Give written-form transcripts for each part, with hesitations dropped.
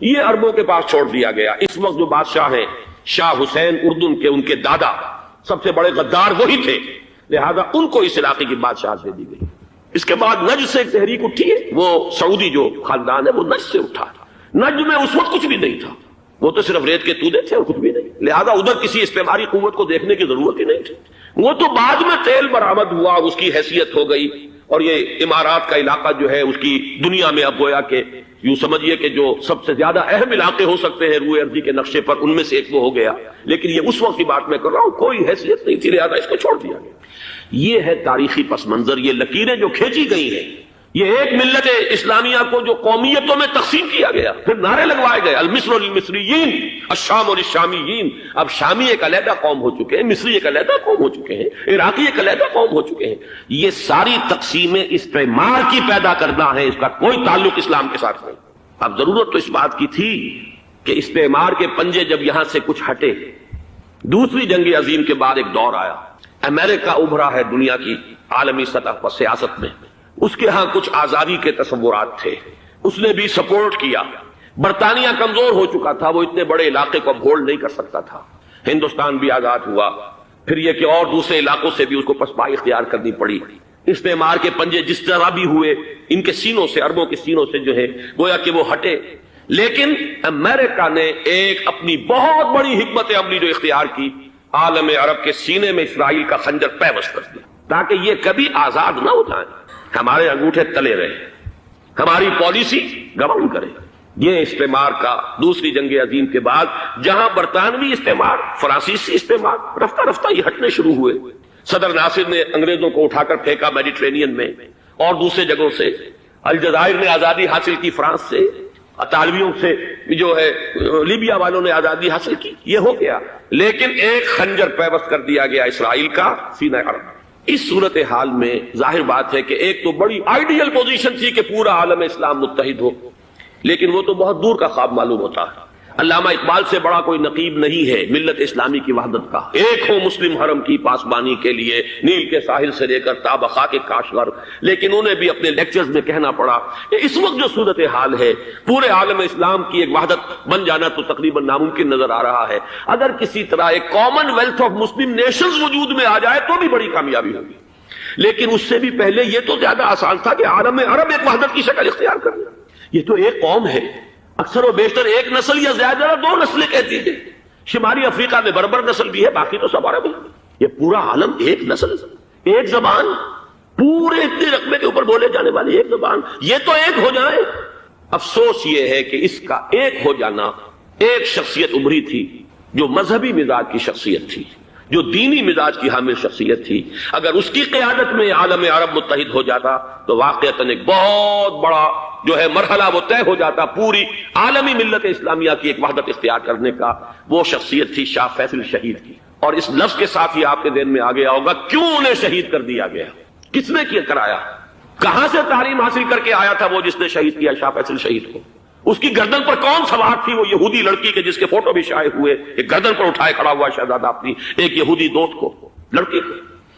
یہ عربوں کے پاس چھوڑ دیا گیا. اس وقت جو بادشاہ ہیں شاہ حسین اردن کے، ان کے دادا سب سے بڑے غدار وہی تھے، لہذا ان کو اس علاقے کی بادشاہت دے دی گئی. اس کے بعد نجد سے ایک تحریک اٹھی ہے، وہ سعودی جو خاندان ہے وہ نجد سے اٹھا. نجد میں اس وقت کچھ بھی نہیں تھا، وہ تو صرف ریت کے تودے تھے اور کچھ بھی نہیں، لہذا ادھر کسی استعماری قوت کو دیکھنے کی ضرورت ہی نہیں تھی. وہ تو بعد میں تیل برآمد ہوا اور اس کی حیثیت ہو گئی، اور یہ امارات کا علاقہ جو ہے اس کی دنیا میں اب گویا کہ یوں سمجھیے کہ جو سب سے زیادہ اہم علاقے ہو سکتے ہیں روئے ارضی کے نقشے پر، ان میں سے ایک وہ ہو گیا. لیکن یہ اس وقت کی بات میں کر رہا ہوں، کوئی حیثیت نہیں تھی، لہذا اس کو چھوڑ دیا گیا. یہ ہے تاریخی پس منظر، یہ لکیریں جو کھینچی گئی ہیں. یہ ایک ملت اسلامیہ کو جو قومیتوں میں تقسیم کیا گیا، پھر نعرے لگوائے گئے المصر للمصریین الشام للشامیین. اب شامی ایک علیحدہ قوم ہو چکے ہیں، مصری ایک علیحدہ قوم ہو چکے ہیں، عراقی ایک علیحدہ قوم ہو چکے ہیں. یہ ساری تقسیمیں استعمار کی پیدا کرنا ہے، اس کا کوئی تعلق اسلام کے ساتھ نہیں. اب ضرورت تو اس بات کی تھی کہ استعمار کے پنجے جب یہاں سے کچھ ہٹے، دوسری جنگ عظیم کے بعد ایک دور آیا، امریکہ ابھرا ہے دنیا کی عالمی سطح پر سیاست میں. اس کے ہاں کچھ آزادی کے تصورات تھے، اس نے بھی سپورٹ کیا. برطانیہ کمزور ہو چکا تھا، وہ اتنے بڑے علاقے کو اب ہولڈ نہیں کر سکتا تھا. ہندوستان بھی آزاد ہوا، پھر یہ کہ اور دوسرے علاقوں سے بھی اس کو پسپائی اختیار کرنی پڑی. استعمار کے پنجے جس طرح بھی ہوئے، ان کے سینوں سے، عربوں کے سینوں سے جو ہے گویا کہ وہ ہٹے. لیکن امریکہ نے ایک اپنی بہت بڑی حکمت عملی جو اختیار کی، عالم عرب کے سینے میں اسرائیل کا خنجر پیوست کر دیا تاکہ یہ کبھی آزاد نہ ہو جائیں، ہمارے انگوٹھے تلے رہے، ہماری پالیسی گورن کرے. یہ استعمار کا دوسری جنگ عظیم کے بعد جہاں برطانوی استعمار، فرانسیسی استعمار رفتہ رفتہ یہ ہٹنے شروع ہوئے. صدر ناصر نے انگریزوں کو اٹھا کر پھینکا میڈیٹرینین میں اور دوسرے جگہوں سے. الجزائر نے آزادی حاصل کی فرانس سے، اطالویوں سے جو ہے لیبیا والوں نے آزادی حاصل کی. یہ ہو گیا، لیکن ایک خنجر پیوست کر دیا گیا اسرائیل کا سینہ عرب. اس صورتحال میں ظاہر بات ہے کہ ایک تو بڑی آئیڈیل پوزیشن تھی کہ پورا عالم اسلام متحد ہو، لیکن وہ تو بہت دور کا خواب معلوم ہوتا ہے. علامہ اقبال سے بڑا کوئی نقیب نہیں ہے ملت اسلامی کی وحدت کا. ایک ہو مسلم حرم کی پاسبانی کے لیے نیل کے ساحل سے لے کر تا بخاک کاشغر. لیکن انہیں بھی اپنے لیکچرز میں کہنا پڑا کہ اس وقت جو صورتحال ہے پورے عالم اسلام کی ایک وحدت بن جانا تو تقریباً ناممکن نظر آ رہا ہے. اگر کسی طرح ایک common wealth of Muslim nations وجود میں آ جائے تو بھی بڑی کامیابی ہوگی. لیکن اس سے بھی پہلے یہ تو زیادہ آسان تھا کہ عالم عرب ایک وحدت کی شکل اختیار کرنا. یہ تو ایک قوم ہے، اکثر و بیشتر ایک نسل یا زیادہ دو نسلیں کہہ دیجیے. شمالی افریقہ میں بربر نسل بھی ہے، باقی تو سب عرب ہے. یہ پورا عالم ایک نسل، ایک زبان، پورے اتنے رقبے کے اوپر بولے جانے والی ایک زبان، یہ تو ایک ہو جائے. افسوس یہ ہے کہ اس کا ایک ہو جانا، ایک شخصیت ابھری تھی جو مذہبی مزاج کی شخصیت تھی، جو دینی مزاج کی حامل شخصیت تھی. اگر اس کی قیادت میں عالم عرب متحد ہو جاتا تو واقعتاً ایک بہت بڑا جو ہے مرحلہ وہ طے ہو جاتا پوری عالمی ملت اسلامیہ کی ایک وحدت اختیار کرنے کا. وہ شخصیت تھی شاہ فیصل شہید کی. اور اس لفظ کے ساتھ ہی آپ کے ذہن میں آ گیا ہوگا کیوں انہیں شہید کر دیا گیا، کس نے کیا کرایا، کہاں سے تعلیم حاصل کر کے آیا تھا وہ جس نے شہید کیا شاہ فیصل شہید کو. اس کی گردن پر کون سوار تھی، وہ یہودی لڑکی کے جس کے فوٹو بھی شائع ہوئے، ایک گردن پر اٹھائے کھڑا ہوا شہزادہ اپنی ایک یہودی دوست کو، لڑکی کو.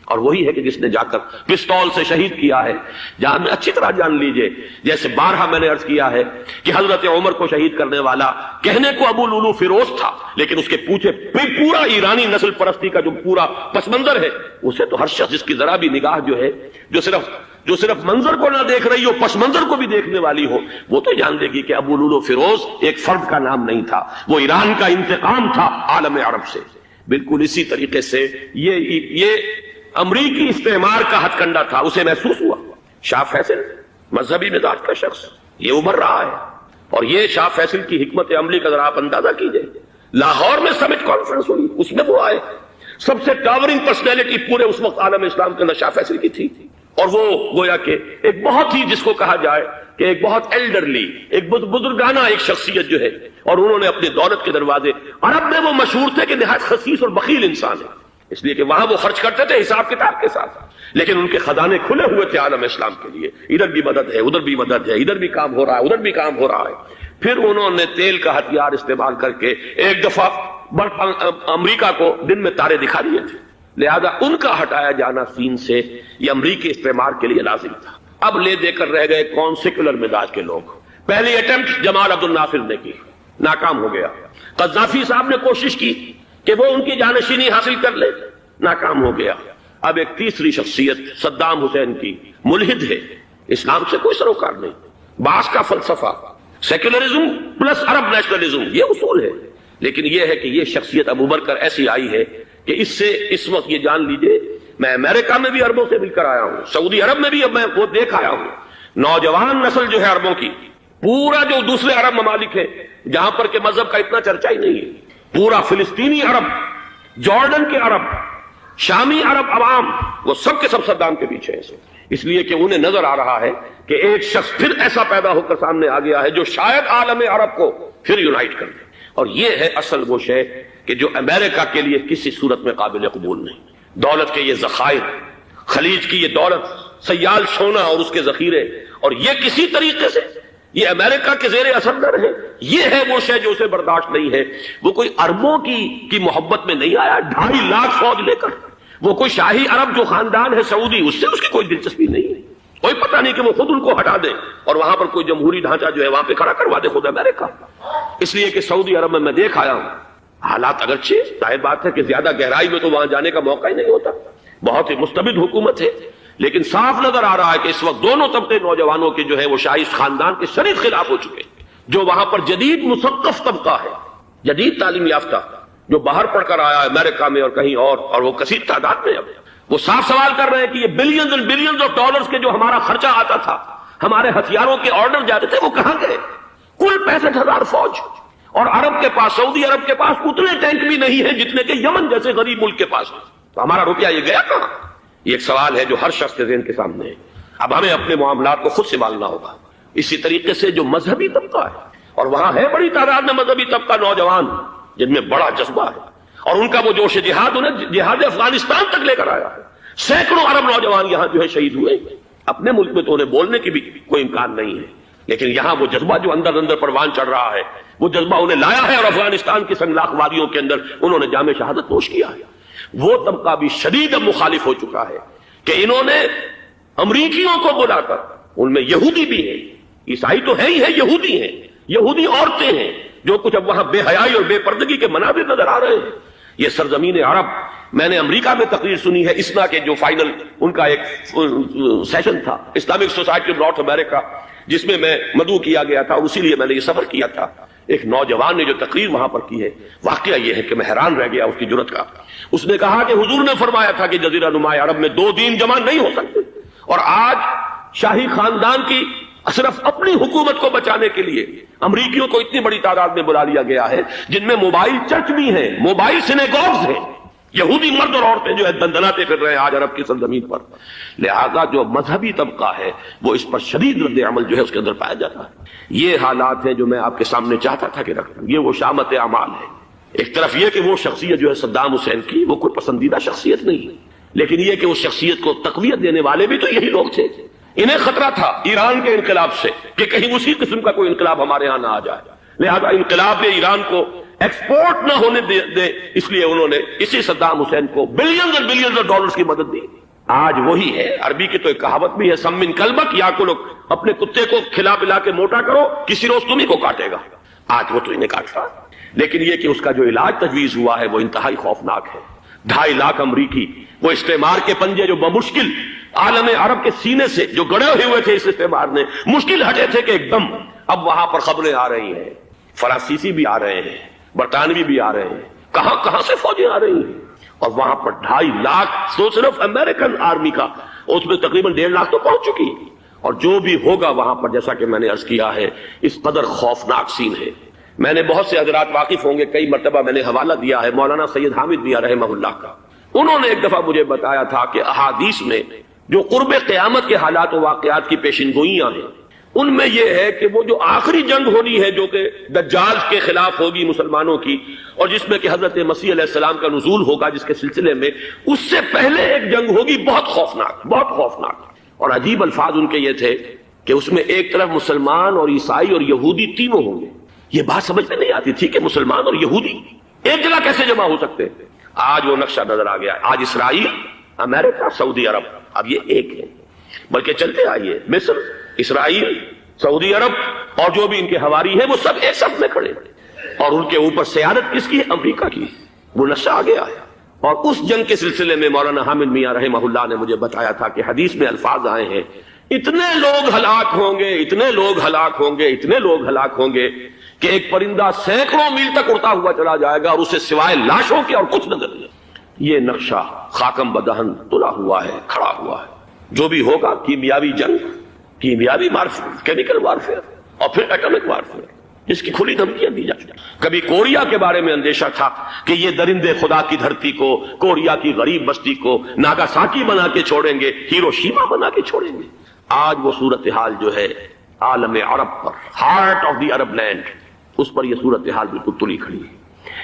اور وہی ہے کہ جس نے جا کر پستول سے شہید کیا ہے. جان اچھی طرح جان لیجئے، جیسے بارہا میں نے عرض کیا ہے کہ حضرت عمر کو شہید کرنے والا کہنے کو ابو لولو فیروز تھا، لیکن اس کے پیچھے پورا ایرانی نسل پرستی کا جو پورا پس منظر ہے، اسے تو ہر شخص جس کی ذرا بھی نگاہ جو ہے جو صرف منظر کو نہ دیکھ رہی ہو، پس منظر کو بھی دیکھنے والی ہو، وہ تو جان دے گی کہ ابو لولو فیروز ایک فرد کا نام نہیں تھا، وہ ایران کا انتقام تھا عالم عرب سے. بالکل اسی طریقے سے یہ امریکی استعمار کا ہتھ کنڈا تھا، اسے محسوس ہوا. شاہ فیصل مذہبی مزاج کا شخص یہ ابھر رہا ہے، اور یہ شاہ فیصل کی حکمت عملی کا ذرا آپ اندازہ کیجئے. لاہور میں سمٹ کانفرنس ہوئی، اس میں وہ آئے، سب سے ٹاورنگ پرسنالٹی پورے اس وقت عالم اسلام کے اندر شاہ فیصل کی تھی. اور وہ گویا کہ ایک بہت ہی جس کو کہا جائے کہ ایک بہت ایلڈرلی، ایک بزرگانہ ایک شخصیت جو ہے، اور انہوں نے اپنی دولت کے دروازے، عرب میں وہ مشہور تھے کہ نہایت خسیس اور بخیل انسان ہے، اس لیے کہ وہاں وہ خرچ کرتے تھے حساب کتاب کے ساتھ، لیکن ان کے خزانے کھلے ہوئے تھے عالم اسلام کے لیے. ادھر بھی مدد ہے، ادھر بھی مدد ہے، ادھر بھی کام ہو رہا ہے، ادھر بھی کام ہو رہا ہے. پھر انہوں نے تیل کا ہتھیار استعمال کر کے ایک دفعہ امریکہ کو دن میں تارے دکھا دیے تھے، لہذا ان کا ہٹایا جانا سین سے یہ امریکی استعمار کے لیے لازم تھا. اب لے دے کر رہ گئے کون؟ سیکولر مزاج کے لوگ. پہلی اٹیمپٹ جمال عبد الناصر نے کی، ناکام ہو گیا. قذافی صاحب نے کوشش کی کہ وہ ان کی جانشینی حاصل کر لے, ناکام ہو گیا. اب ایک تیسری شخصیت صدام حسین کی, ملحد ہے, اسلام سے کوئی سروکار نہیں. باس کا فلسفہ سیکولرزم پلس عرب نیشنلزم یہ اصول ہے, لیکن یہ ہے کہ یہ شخصیت ابو بکر ایسی آئی ہے کہ اس سے اس وقت یہ جان لیجئے, میں امریکہ میں بھی عربوں سے مل کر آیا ہوں, سعودی عرب میں بھی اب میں وہ دیکھ آیا ہوں. نوجوان نسل جو ہے عربوں کی, پورا جو دوسرے عرب ممالک ہیں جہاں پر کہ مذہب کا اتنا چرچا ہی نہیں ہے, پورا فلسطینی عرب, جارڈن کے عرب, شامی عرب عوام, وہ سب کے سب صدام کے پیچھے ہیں, اس لیے کہ انہیں نظر آ رہا ہے کہ ایک شخص پھر ایسا پیدا ہو کر سامنے آ گیا ہے جو شاید عالم عرب کو پھر یونائٹ کر دے. اور یہ ہے اصل وہ شے کہ جو امریکہ کے لیے کسی صورت میں قابل قبول نہیں. دولت کے یہ ذخائر, خلیج کی یہ دولت, سیال سونا اور اس کے ذخیرے, اور یہ کسی طریقے سے یہ امریکہ کے زیر اثر نہ رہے, یہ ہے وہ شے جو اسے برداشت نہیں ہے. وہ کوئی عربوں کی محبت میں نہیں آیا 2.5 لاکھ فوج لے کر, وہ کوئی شاہی عرب جو خاندان ہے سعودی, اس سے اس کی کوئی دلچسپی نہیں ہے. کوئی پتہ نہیں کہ وہ خود ان کو ہٹا دے اور وہاں پر کوئی جمہوری ڈھانچہ جو ہے وہاں پہ کھڑا کروا دے خود امریکہ. اس لیے کہ سعودی عرب میں دیکھ آیا ہوں, حالات اگرچہ ظاہر بات ہے کہ زیادہ گہرائی میں تو وہاں جانے کا موقع ہی نہیں ہوتا, بہت ہی مستبد حکومت ہے, لیکن صاف نظر آ رہا ہے کہ اس وقت دونوں طبقے نوجوانوں کے جو ہے وہ شاہی خاندان کے شدید خلاف ہو چکے ہیں. جو وہاں پر جدید مثقف طبقہ ہے, جدید تعلیم یافتہ, جو باہر پڑھ کر آیا ہے امریکہ میں اور کہیں اور وہ کثیر تعداد میں, اب وہ صاف سوال کر رہے ہیں کہ یہ بلینز اور بلینز آف ڈالرز کے جو ہمارا خرچہ آتا تھا, ہمارے ہتھیاروں کے آرڈر جاتے تھے, وہ کہاں گئے؟ کل 65,000 فوج, اور عرب کے پاس, سعودی عرب کے پاس اتنے ٹینک بھی نہیں ہیں جتنے کہ یمن جیسے غریب ملک کے پاس, تو ہمارا روپیہ یہ گیا کہاں؟ یہ ایک سوال ہے جو ہر شخص کے ذہن کے سامنے ہے. اب ہمیں اپنے معاملات کو خود سنبھالنا ہوگا. اسی طریقے سے جو مذہبی طبقہ ہے, اور وہاں ہے بڑی تعداد میں مذہبی طبقہ نوجوان جن میں بڑا جذبہ ہے, اور ان کا وہ جوش جہاد انہیں جہاد افغانستان تک لے کر آیا ہے. سینکڑوں عرب نوجوان یہاں جو ہے شہید ہوئے. اپنے ملک میں تو انہیں بولنے کی بھی کوئی امکان نہیں ہے, لیکن یہاں وہ جذبہ جو اندر اندر پروان چڑھ رہا ہے, وہ جذبہ انہیں لایا ہے, اور افغانستان کی سنگلاخ وادیوں کے اندر انہوں نے جام شہادت نوش کیا ہے. وہ طبقہ بھی شدید اب مخالف ہو چکا ہے کہ انہوں نے امریکیوں کو بلا کر, ان میں یہودی بھی ہیں, عیسائی تو ہے ہی ہے, یہودی ہیں, یہودی عورتیں ہیں, جو کچھ اب وہاں بے حیائی اور بے پردگی کے مناظر نظر آ رہے ہیں. یہ سرزمین عرب, میں نے امریکہ میں تقریر سنی ہے اسنا کے جو فائنل ان کا ایک سیشن تھا, اسلامک سوسائٹی آف نارتھ امریکہ, جس میں میں مدعو کیا گیا تھا, اور اسی لیے میں نے یہ سفر کیا تھا. ایک نوجوان نے جو تقریر وہاں پر کی ہے, واقعہ یہ ہے کہ میں حیران رہ گیا اس کی جرأت کا. اس نے کہا کہ حضور نے فرمایا تھا کہ جزیرہ نما عرب میں 2 دین جمع نہیں ہو سکتے, اور آج شاہی خاندان کی صرف اپنی حکومت کو بچانے کے لیے امریکیوں کو اتنی بڑی تعداد میں بلا لیا گیا ہے, جن میں موبائل چرچ بھی ہیں, موبائل سینیگوگز ہیں, یہودی مرد اور عورتیں جو ہے دندناتے پھر رہے ہیں آج عرب کی سرزمین پر. لہذا جو مذہبی طبقہ ہے وہ اس پر شدید رد عمل جو ہے اس کے اندر پایا جاتا ہے. یہ حالات ہیں جو میں آپ کے سامنے چاہتا تھا کہ رکھوں. یہ وہ شامت اعمال ہے. ایک طرف یہ کہ وہ شخصیت جو ہے صدام حسین کی, وہ کوئی پسندیدہ شخصیت نہیں, لیکن یہ کہ اس شخصیت کو تقویت دینے والے بھی تو یہی لوگ تھے. انہیں خطرہ تھا ایران کے انقلاب سے کہ کہیں اسی قسم کا کوئی انقلاب ہمارے ہاں نہ آ جائے, لہذا انقلاب ایران کو ایکسپورٹ نہ ہونے دے, اس لیے انہوں نے اسی صدام حسین کو بلینز اور بلینز آف ڈالرز کی مدد دی. آج وہی ہے, عربی کی تو ایک کہاوت بھی ہے, سمن کلبک یا کو لوگ اپنے کتے کو کھلا پلا کے موٹا کرو, کسی روز تمہیں کو کاٹے گا. آج وہ تو انہیں کاٹ رہا, لیکن یہ کہ اس کا جو علاج تجویز ہوا ہے وہ انتہائی خوفناک ہے. 2.5 لاکھ امریکی وہ استعمار کے پنجے جو بمشکل عالم عرب کے سینے سے جو گڑے ہوئے تھے اس استعمار نے, مشکل ہٹے تھے کہ ایک دم اب وہاں پر خبریں آ رہی ہیں, فرانسیسی بھی آ رہے ہیں, برطانوی بھی آ رہے ہیں, کہاں کہاں سے فوجیں آ رہی ہیں, اور وہاں پر 2.5 لاکھ تو صرف امریکن آرمی کا, اس میں تقریباً 1.5 لاکھ تو پہنچ چکی, اور جو بھی ہوگا وہاں پر جیسا کہ میں نے عرض کیا ہے اس قدر خوفناک سین ہے. میں نے بہت سے حضرات واقف ہوں گے, کئی مرتبہ میں نے حوالہ دیا ہے مولانا سید حامد میاں رحمہ اللہ کا. انہوں نے ایک دفعہ مجھے بتایا تھا کہ احادیث میں جو قرب قیامت کے حالات و واقعات کی پیشن گوئیاں ہیں, ان میں یہ ہے کہ وہ جو آخری جنگ ہونی ہے جو کہ دجال کے خلاف ہوگی مسلمانوں کی, اور جس میں کہ حضرت مسیح علیہ السلام کا نزول ہوگا, جس کے سلسلے میں اس سے پہلے ایک جنگ ہوگی بہت خوفناک, بہت خوفناک. اور عجیب الفاظ ان کے یہ تھے کہ اس میں ایک طرف مسلمان اور عیسائی اور یہودی تینوں ہوں گے. یہ بات سمجھ میں نہیں آتی تھی کہ مسلمان اور یہودی ایک جگہ کیسے جمع ہو سکتے ہیں. آج وہ نقشہ نظر آ گیا. آج اسرائیل, امریکہ, سعودی عرب اب یہ ایک ہے, بلکہ چلتے آئیے مصر, اسرائیل, سعودی عرب اور جو بھی ان کے حواری ہیں وہ سب ایک صف میں کھڑے. اور ان کے اوپر سیادت کس کی ہے؟ امریکہ کی. وہ نشہ آ گیا ہے. اور اس جنگ کے سلسلے میں مولانا حامد میاں رحمہ اللہ نے مجھے بتایا تھا کہ حدیث میں الفاظ آئے ہیں اتنے لوگ ہلاک ہوں گے، اتنے لوگ ہلاک ہوں گے، اتنے لوگ ہلاک ہوں گے کہ ایک پرندہ سینکڑوں میل تک اڑتا ہوا چلا جائے گا اور اسے سوائے لاشوں کے اور کچھ نظر نہیں. یہ نقشہ خاکم بدہن تلا ہوا ہے، کھڑا ہوا ہے. جو بھی ہوگا کیمیاوی جنگ، کیمیاوی وارفیئر، کیمیکل وارفیئر اور پھر ایٹمک وارفیئر، جس کی کھلی دھمکیاں دی جاتی ہیں. کبھی کوریا کے بارے میں اندیشہ تھا کہ یہ درندے خدا کی دھرتی کو، کوریا کی غریب بستی کو ناگاساکی بنا کے چھوڑیں گے، ہیروشیما بنا کے چھوڑیں گے. آج وہ صورتحال جو ہے عالم عرب پر، heart of the Arab land, اس پر یہ صورتحال بالکل تلی کھڑی ہے.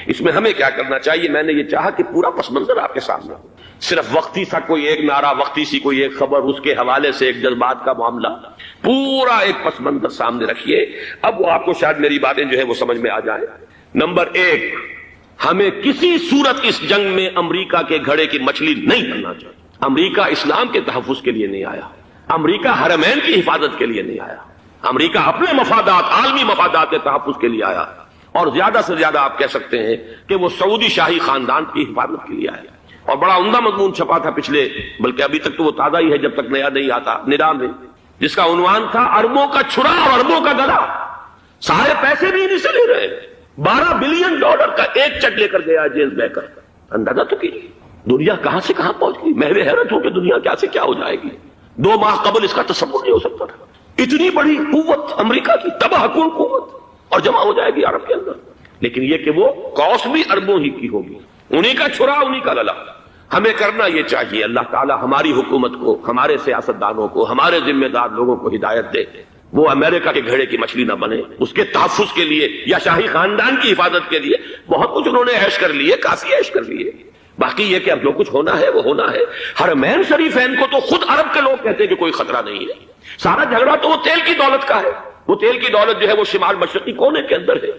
اس میں ہمیں کیا کرنا چاہیے؟ میں نے یہ چاہا کہ پورا پس منظر آپ کے سامنے ہو. صرف وقتی سا کوئی ایک نعرہ، وقتی سی کوئی ایک خبر، اس کے حوالے سے ایک جذبات کا معاملہ، پورا ایک پس منظر سامنے رکھیے. اب وہ آپ کو شاید میری باتیں جو ہے وہ سمجھ میں آ جائیں. نمبر ایک، ہمیں کسی صورت اس جنگ میں امریکہ کے گھڑے کی مچھلی نہیں بننا چاہیے. امریکہ اسلام کے تحفظ کے لیے نہیں آیا، امریکہ حرمین کی حفاظت کے لیے نہیں آیا، امریکہ اپنے مفادات، عالمی مفادات کے تحفظ کے لیے آیا. اور زیادہ سے زیادہ آپ کہہ سکتے ہیں کہ وہ سعودی شاہی خاندان کی حفاظت کے لیے آیا. اور بڑا عمدہ مضمون چھپا تھا پچھلے، بلکہ ابھی تک تو وہ تازہ ہی ہے جب تک نیا نہیں آتا، ندا میں، جس کا عنوان تھا اربوں کا چھڑا اور اربوں کا گلا. سارے پیسے بھی انہیں سے لے رہے ہیں. $12 بلین کا ایک چیک لے کر گیا جیمز بیکر. اندازہ تو کیجیے دنیا کہاں سے کہاں پہنچ گئی. محو حیرت ہو کہ دنیا کیا سے کیا ہو جائے گی. 2 ماہ قبل اس کا تصور نہیں ہو سکتا تھا. اتنی بڑی قوت امریکہ کی، تباہ کن قوت، اور جمع ہو جائے گی عرب کے اندر. لیکن یہ کہ وہ کاسٹ بھی اربوں ہی کی ہوگی، انہی کا چھڑا انہی کا للا. ہمیں کرنا یہ چاہیے، اللہ تعالی ہماری حکومت کو، ہمارے سیاستدانوں کو، ہمارے ذمہ دار لوگوں کو ہدایت دے، وہ امریکہ کے گھڑے کی مچھلی نہ بنے. اس کے تحفظ کے لیے یا شاہی خاندان کی حفاظت کے لیے بہت کچھ انہوں نے عیش کر لیے، کافی عیش کر لیے. باقی یہ کہ اب جو کچھ ہونا ہے وہ ہونا ہے. حرمین شریفین کو تو خود عرب کے لوگ کہتے ہیں کہ کوئی خطرہ نہیں ہے. سارا جھگڑا تو وہ تیل کی دولت کا ہے. وہ تیل کی دولت جو ہے وہ شمال مشرقی کونے کے اندر ہے.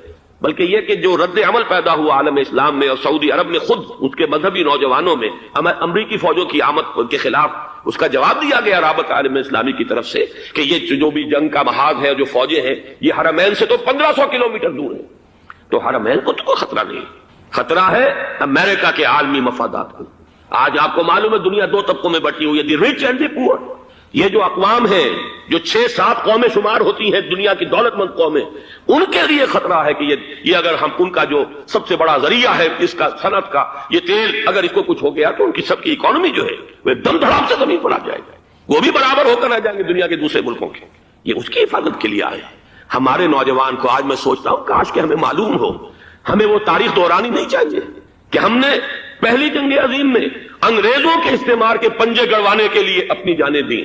بلکہ یہ کہ جو رد عمل پیدا ہوا عالم اسلام میں اور سعودی عرب میں، خود اس کے مذہبی نوجوانوں میں امریکی فوجوں کی آمد کے خلاف اس کا جواب دیا گیا رابطہ عالم اسلامی کی طرف سے کہ یہ جو بھی جنگ کا محاذ ہے، جو فوجیں ہیں، یہ حرمین سے تو 1500 کلومیٹر دور ہے. تو حرمین کو تو کوئی خطرہ نہیں، خطرہ ہے امریکہ کے عالمی مفادات کو. آج آپ کو معلوم ہے دنیا 2 طبقوں میں بٹی ہوئی ہے، دی رچ اینڈ دی پور. یہ جو اقوام ہیں، جو 6-7 قومیں شمار ہوتی ہیں دنیا کی دولت مند قومیں، ان کے لیے خطرہ ہے کہ یہ اگر ہم ان کا جو سب سے بڑا ذریعہ ہے اس کا صنعت کا، یہ تیل، اگر اس کو کچھ ہو گیا تو ان کی سب کی اکانومی جو ہے وہ دم دھڑام سے زمین پر آ جائے گا. وہ بھی برابر ہو کر آ جائیں گے دنیا کے دوسرے ملکوں کے. یہ اس کی حفاظت کے لیے آئے. ہمارے نوجوان کو آج میں سوچتا ہوں کاش کہ ہمیں معلوم ہو، ہمیں وہ تاریخ دہرانی نہیں چاہیے کہ ہم نے پہلی جنگ عظیم میں انگریزوں کے استعمار کے پنجے گڑوانے کے لیے اپنی جانیں دی.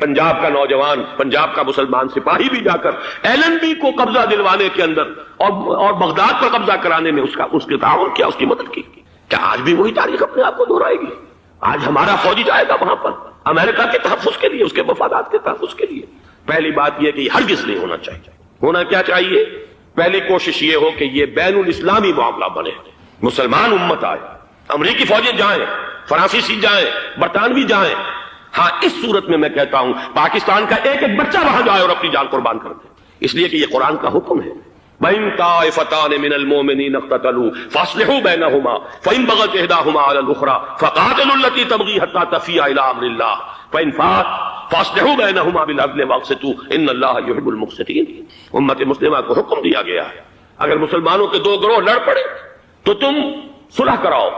پنجاب کا نوجوان، پنجاب کا مسلمان سپاہی بھی جا کر LNB کو قبضہ دلوانے کے اندر اور بغداد پر قبضہ کرانے میں اس کے تعاون کیا، اس کی مدد کی. کیا آج بھی وہی تاریخ اپنے آپ کو دہرائے گی؟ آج ہمارا فوجی جائے گا وہاں پر امریکہ کے تحفظ کے لیے، اس کے مفادات کے تحفظ کے لیے. پہلی بات یہ کہ یہ ہرگز نہیں ہونا چاہیے. ہونا کیا چاہیے؟ پہلی کوشش یہ ہو کہ یہ بین الاسلامی معاملہ بنے، مسلمان امت آئے، امریکی فوجیں جائیں، فرانسیسی جائیں، برطانوی جائیں. ہاں اس صورت میں کہتا ہوں پاکستان کا ایک ایک بچہ وہاں جائے اور اپنی جان قربان کر دے، اس لیے کہ یہ قرآن کا حکم ہے. بَإِن طَائِفَتَانِ مِنَ الْمُؤْمِنِينَ اقْتَتَلُوا فَأَصْلِحُوا بَيْنَهُمَا فَإِن بَغَتْ إِحْدَاهُمَا عَلَى الْأُخْرَى فَقَاتِلُوا الَّتِي تَبْغِي حَتَّى تَفِيءَ إِلَى أَمْرِ اللَّهِ فَإِن فَاءَتْ فَأَصْلِحُوا بَيْنَهُمَا بِالْعَدْلِ وَأَقْسِطُوا إِنَّ اللَّهَ يُحِبُّ الْمُقْسِطِينَ. امت مسلمہ کو حکم دیا گیا ہے اگر مسلمانوں کے 2 گروہ لڑ پڑے تو تم صلح کراؤ،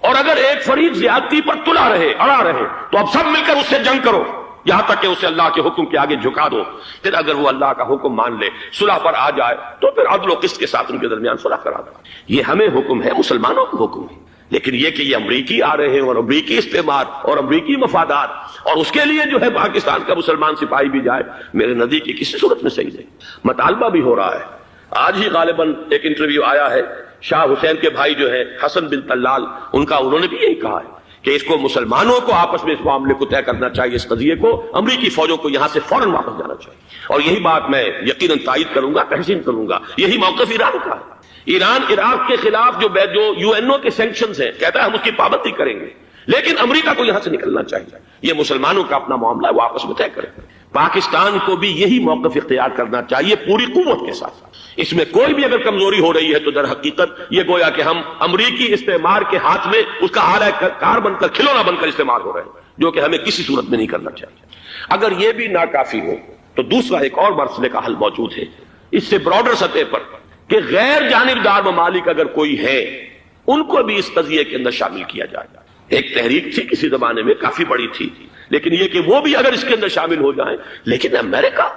اور اگر ایک فریق زیادتی پر تلا رہے، اڑا رہے، تو اب سب مل کر اس سے جنگ کرو یہاں تک کہ اسے اللہ کے حکم کے آگے جھکا دو. پھر اگر وہ اللہ کا حکم مان لے، صلح پر آ جائے، تو پھر عدل و قسط کے ساتھ ان کے درمیان صلح کرا دو. یہ ہمیں حکم ہے، مسلمانوں کو حکم ہے. لیکن یہ کہ یہ امریکی آ رہے ہیں اور امریکی استعمار اور امریکی مفادات، اور اس کے لیے جو ہے پاکستان کا مسلمان سپاہی بھی جائے، میرے نزدیک کی کسی صورت میں صحیح نہیں. مطالبہ بھی ہو رہا ہے. آج ہی غالباً ایک انٹرویو آیا ہے، شاہ حسین کے بھائی جو ہیں حسن بن طلال، انہوں نے بھی یہی کہا ہے کہ اس کو مسلمانوں کو آپس میں اس معاملے کو طے کرنا چاہیے، اس قضیے کو، امریکی فوجوں کو یہاں سے فوراً واپس جانا چاہیے. اور یہی بات میں یقیناً تائید کروں گا، تحسین کروں گا. یہی موقف ایران کا ہے. ایران عراق کے خلاف جو UN کے سینکشنز ہیں، کہتا ہے ہم اس کی پابندی کریں گے، لیکن امریکہ کو یہاں سے نکلنا چاہیے. یہ مسلمانوں کا اپنا معاملہ ہے، وہ آپس میں طے کریں. پاکستان کو بھی یہی موقف اختیار کرنا چاہیے پوری قوت کے ساتھ. اس میں کوئی بھی اگر کمزوری ہو رہی ہے تو در حقیقت یہ گویا کہ ہم امریکی استعمار کے ہاتھ میں اس کا اعلی کار بن کر کھلونا بن کر استعمال ہو رہے ہیں، جو کہ ہمیں کسی صورت میں نہیں کرنا چاہیے. اگر یہ بھی ناکافی ہو تو دوسرا ایک اور مسئلے کا حل موجود ہے اس سے براڈر سطح پر، کہ غیر جانبدار ممالک اگر کوئی ہے ان کو بھی اس قضیے کے اندر شامل کیا جائے. ایک تحریک تھی کسی زمانے میں کافی بڑی تھی، لیکن یہ کہ وہ بھی اگر اس کے اندر شامل ہو جائیں. لیکن امریکہ،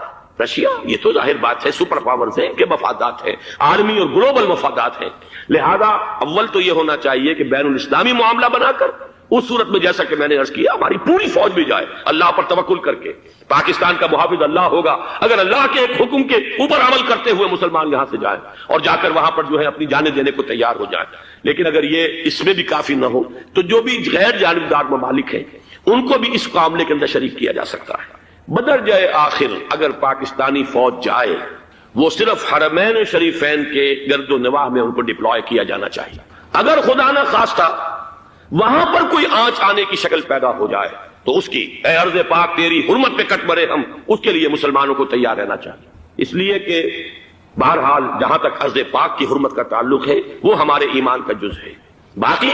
رشیا، یہ تو ظاہر بات ہے سپر پاورز ہیں، ان کے مفادات ہیں، عالمی اور گلوبل مفادات ہیں. لہذا اول تو یہ ہونا چاہیے کہ بین الاسلامی معاملہ بنا کر اس صورت میں جیسا کہ میں نے عرض کیا ہماری پوری فوج بھی جائے اللہ پر توکل کر کے. پاکستان کا محافظ اللہ ہوگا. اگر اللہ کے ایک حکم کے اوپر عمل کرتے ہوئے مسلمان یہاں سے جائیں اور جا کر وہاں پر جو ہے اپنی جانیں دینے کو تیار ہو جائیں. لیکن اگر یہ اس میں بھی کافی نہ ہو تو جو بھی غیر جانبدار ممالک ہیں ان کو بھی اس معاملے کے اندر شریک کیا جا سکتا ہے. بدرجہ آخر اگر پاکستانی فوج جائے وہ صرف حرمین شریفین کے گرد و نواح میں ان کو ڈپلوائے کیا جانا چاہیے. اگر خدا نہ خواستہ وہاں پر کوئی آنچ آنے کی شکل پیدا ہو جائے تو اس کی اے ارض پاک تیری حرمت پہ کٹ مرے ہم، اس کے لیے مسلمانوں کو تیار رہنا چاہیے. اس لیے کہ بہرحال جہاں تک ارض پاک کی حرمت کا تعلق ہے وہ ہمارے ایمان کا جز ہے. باقی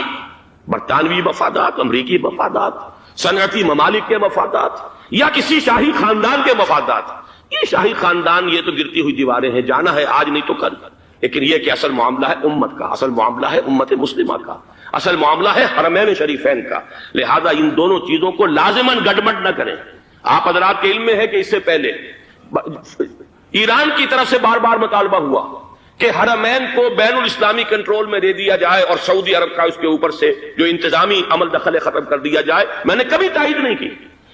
برطانوی مفادات، امریکی مفادات، صنعتی ممالک کے مفادات یا کسی شاہی خاندان کے مفادات، یہ شاہی خاندان یہ تو گرتی ہوئی دیواریں ہیں، جانا ہے آج نہیں تو کل. لیکن یہ کہ اصل معاملہ ہے امت کا، اصل معاملہ ہے امت مسلمہ کا، اصل معاملہ ہے حرمین شریفین کا. لہذا ان دونوں چیزوں کو لازماً گڈمڈ نہ کریں. آپ حضرات کے علم میں ہے کہ اس سے پہلے ایران کی طرف سے بار بار مطالبہ ہوا کہ حرمین کو بین الاسلامی کنٹرول میں دے دیا جائے اور سعودی عرب کا اس کے اوپر سے جو انتظامی عمل دخل ختم کر دیا جائے. میں نے کبھی تائید نہیں کی،